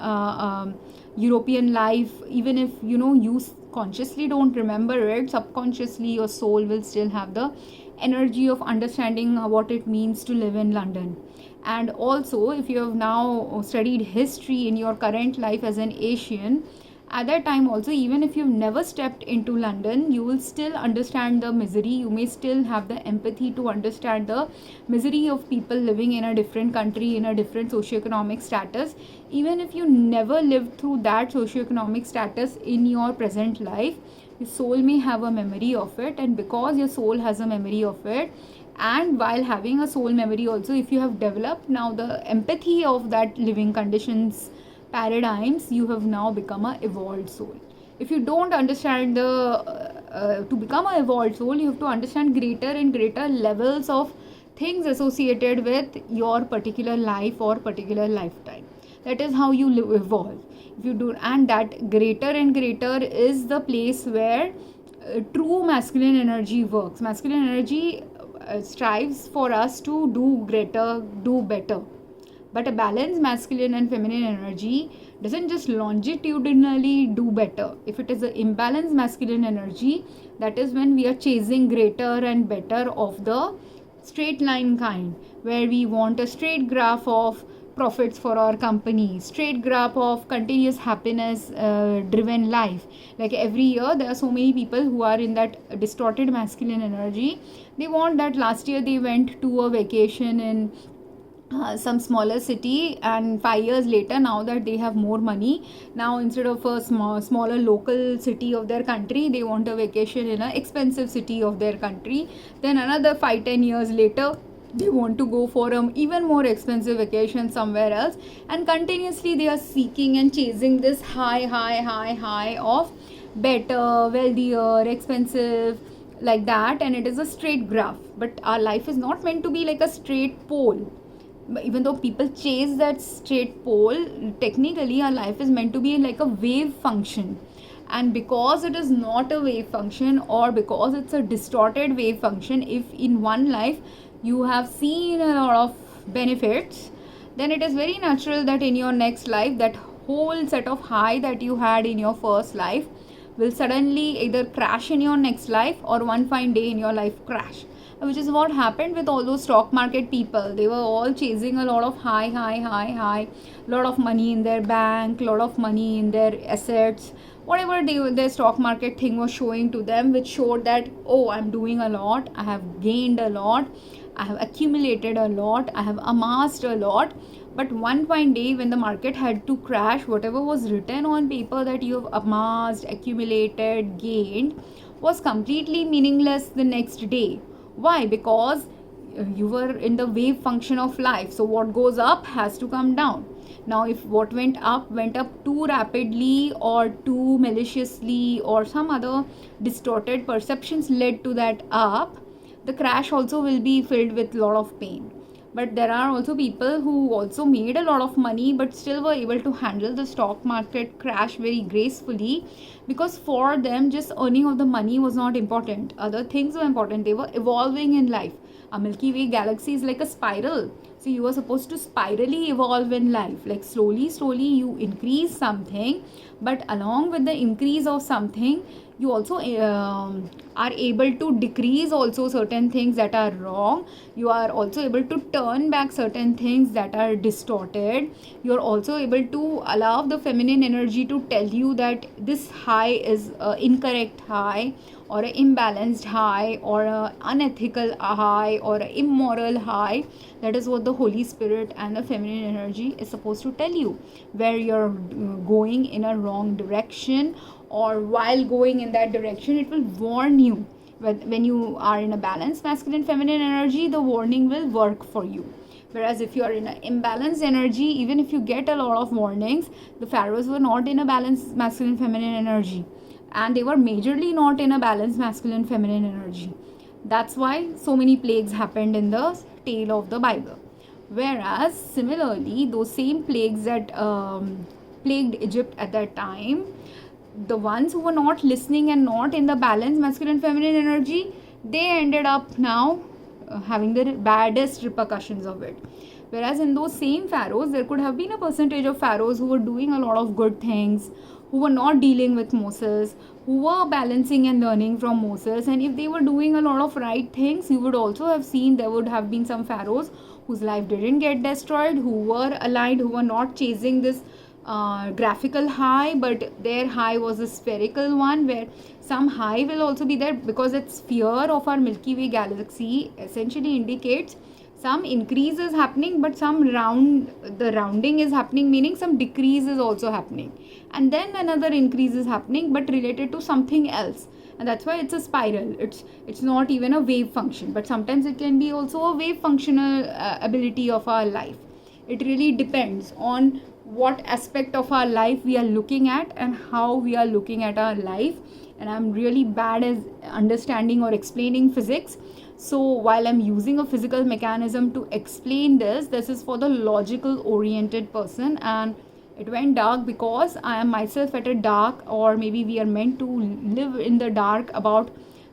European life? Even if you consciously don't remember it, subconsciously your soul will still have the energy of understanding what it means to live in London. And also, if you have now studied history in your current life as an Asian, at that time also, even if you've never stepped into London, you will still understand the misery. You may still have the empathy to understand the misery of people living in a different country, in a different socioeconomic status. Even if you never lived through that socioeconomic status in your present life, your soul may have a memory of it. And because your soul has a memory of it, and while having a soul memory also, if you have developed now the empathy of that living conditions paradigms, you have now become a evolved soul. If you don't understand to become a evolved soul, you have to understand greater and greater levels of things associated with your particular life or particular lifetime. That is how you evolve. If you do, and that greater and greater is the place where true masculine energy works. Masculine energy strives for us to do greater, do better. But a balanced masculine and feminine energy doesn't just longitudinally do better. If it is an imbalanced masculine energy, that is when we are chasing greater and better of the straight line kind, where we want a straight graph of profits for our company, straight graph of continuous happiness driven life. Like every year there are so many people who are in that distorted masculine energy. They want that last year they went to a vacation in some smaller city, and 5 years later, now that they have more money, now instead of a smaller local city of their country, they want a vacation in an expensive city of their country. Then another 5-10 years later, they want to go for an even more expensive vacation somewhere else, and continuously they are seeking and chasing this high of better, wealthier, expensive, like that. And it is a straight graph, but our life is not meant to be like a straight pole. Even though people chase that straight pole, technically our life is meant to be like a wave function. And because it is not a wave function, or because it's a distorted wave function, if in one life you have seen a lot of benefits, then it is very natural that in your next life, that whole set of high that you had in your first life will suddenly either crash in your next life, or one fine day in your life crash. Which is what happened with all those stock market people. They were all chasing a lot of high, lot of money in their bank, lot of money in their assets, whatever their stock market thing was showing to them, which showed that, oh, I'm doing a lot, I have gained a lot, I have accumulated a lot, I have amassed a lot. But one fine day when the market had to crash, whatever was written on paper that you have amassed, accumulated, gained, was completely meaningless the next day. Why? Because you were in the wave function of life. So what goes up has to come down. Now if what went up too rapidly or too maliciously, or some other distorted perceptions led to that up, the crash also will be filled with a lot of pain. But there are also people who also made a lot of money but still were able to handle the stock market crash very gracefully, because for them just earning of the money was not important. Other things were important. They were evolving in life. A Milky Way galaxy is like a spiral. So you are supposed to spirally evolve in life. Like slowly you increase something, but along with the increase of something, you also are able to decrease also certain things that are wrong. You are also able to turn back certain things that are distorted. You are also able to allow the feminine energy to tell you that this high is incorrect high, or an imbalanced high, or an unethical high, or an immoral high. That is what the Holy Spirit and the feminine energy is supposed to tell you, where you're going in a wrong direction, or while going in that direction, it will warn you. When you are in a balanced masculine feminine energy, the warning will work for you. Whereas if you are in an imbalanced energy, even if you get a lot of warnings, the pharaohs were not in a balanced masculine feminine energy, and they were majorly not in a balanced masculine feminine energy. That's why so many plagues happened in the tale of the Bible. Whereas similarly, those same plagues that plagued Egypt at that time, the ones who were not listening and not in the balanced masculine feminine energy, they ended up now having the baddest repercussions of it. Whereas in those same pharaohs, there could have been a percentage of pharaohs who were doing a lot of good things, who were not dealing with Moses, who were balancing and learning from Moses. And if they were doing a lot of right things, you would also have seen there would have been some pharaohs whose life didn't get destroyed, who were aligned, who were not chasing this graphical high, but their high was a spherical one, where some high will also be there, because its sphere of our Milky Way galaxy essentially indicates some increase is happening, but some rounding is happening, meaning some decrease is also happening, and then another increase is happening, but related to something else. And that's why it's a spiral. It's not even a wave function, but sometimes it can be also a wave functional ability of our life. It really depends on what aspect of our life we are looking at and how we are looking at our life. And I'm really bad at understanding or explaining physics, so while I'm using a physical mechanism to explain this is for the logical oriented person. And it went dark because I am myself at a dark, or maybe we are meant to live in the dark about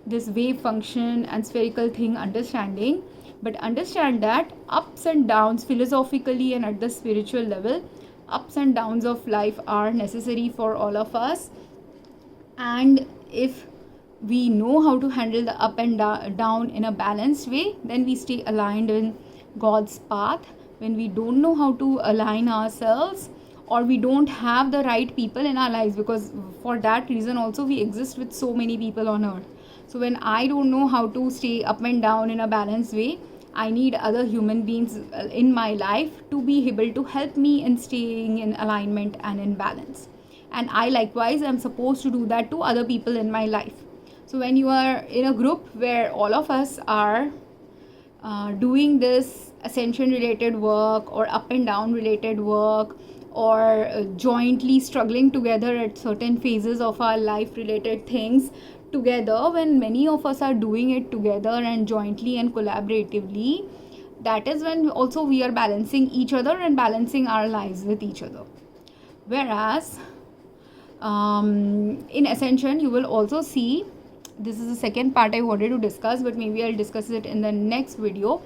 this wave function and spherical thing understanding. But understand that ups and downs philosophically and at the spiritual level, ups and downs of life are necessary for all of us. And if we know how to handle the up and down in a balanced way, then we stay aligned in God's path. When we don't know how to align ourselves, or we don't have the right people in our lives, because for that reason also we exist with so many people on earth. So when I don't know how to stay up and down in a balanced way, I need other human beings in my life to be able to help me in staying in alignment and in balance. And I likewise am supposed to do that to other people in my life. So when you are in a group where all of us are doing this ascension related work or up and down related work, or jointly struggling together at certain phases of our life related things together, when many of us are doing it together and jointly and collaboratively, that is when also we are balancing each other and balancing our lives with each other. Whereas in ascension, you will also see, this is the second part I wanted to discuss, but maybe I'll discuss it in the next video.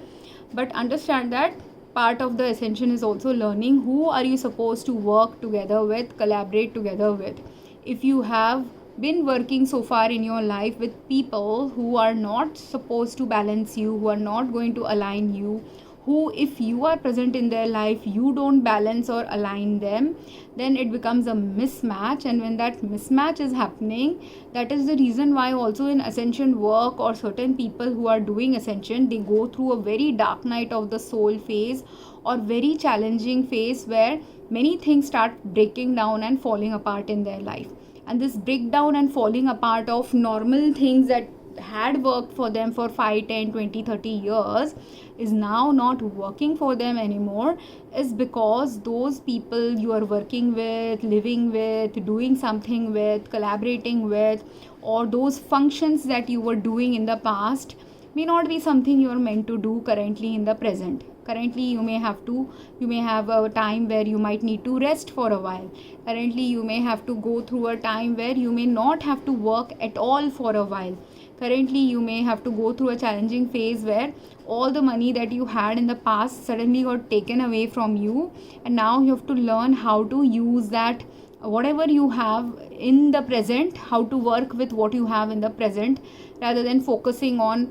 But understand that part of the ascension is also learning who are you supposed to work together with, collaborate together with. If you have been working so far in your life with people who are not supposed to balance you, who are not going to align you, who, if you are present in their life, you don't balance or align them, then it becomes a mismatch. And when that mismatch is happening, that is the reason why also in ascension work, or certain people who are doing ascension, they go through a very dark night of the soul phase, or very challenging phase, where many things start breaking down and falling apart in their life. And this breakdown and falling apart of normal things that had worked for them for 5, 10, 20, 30 years is now not working for them anymore, is because those people you are working with, living with, doing something with, collaborating with, or those functions that you were doing in the past may not be something you are meant to do currently in the present. Currently you may have a time where you might need to rest for a while. Currently you may have to go through a time where you may not have to work at all for a while. Currently you may have to go through a challenging phase where all the money that you had in the past suddenly got taken away from you, and now you have to learn how to use that, whatever you have in the present, how to work with what you have in the present, rather than focusing on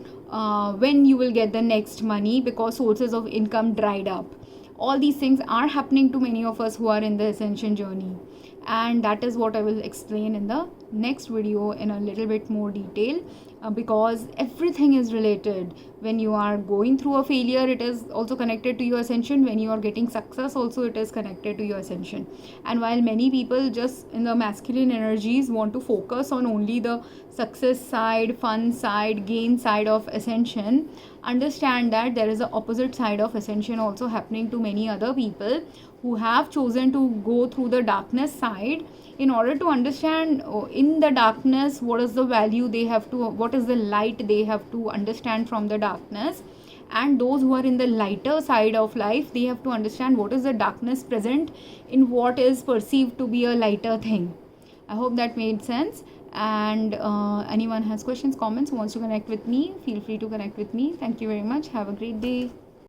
when you will get the next money, because sources of income dried up. All these things are happening to many of us who are in the ascension journey, and that is what I will explain in the next video in a little bit more detail, because everything is related. when you are going through a failure, it is also connected to your ascension. When you are getting success also, it is connected to your ascension. And while many people just in the masculine energies want to focus on only the success side, fun side, gain side of ascension, understand that there is a opposite side of ascension also happening to many other people who have chosen to go through the darkness side in order to understand in the darkness what is the value they have to, what is the light they have to understand from the darkness. And those who are in the lighter side of life, they have to understand what is the darkness present in what is perceived to be a lighter thing. I hope that made sense. And anyone has questions, comments, wants to connect with me, feel free to connect with me. Thank you very much. Have a great day.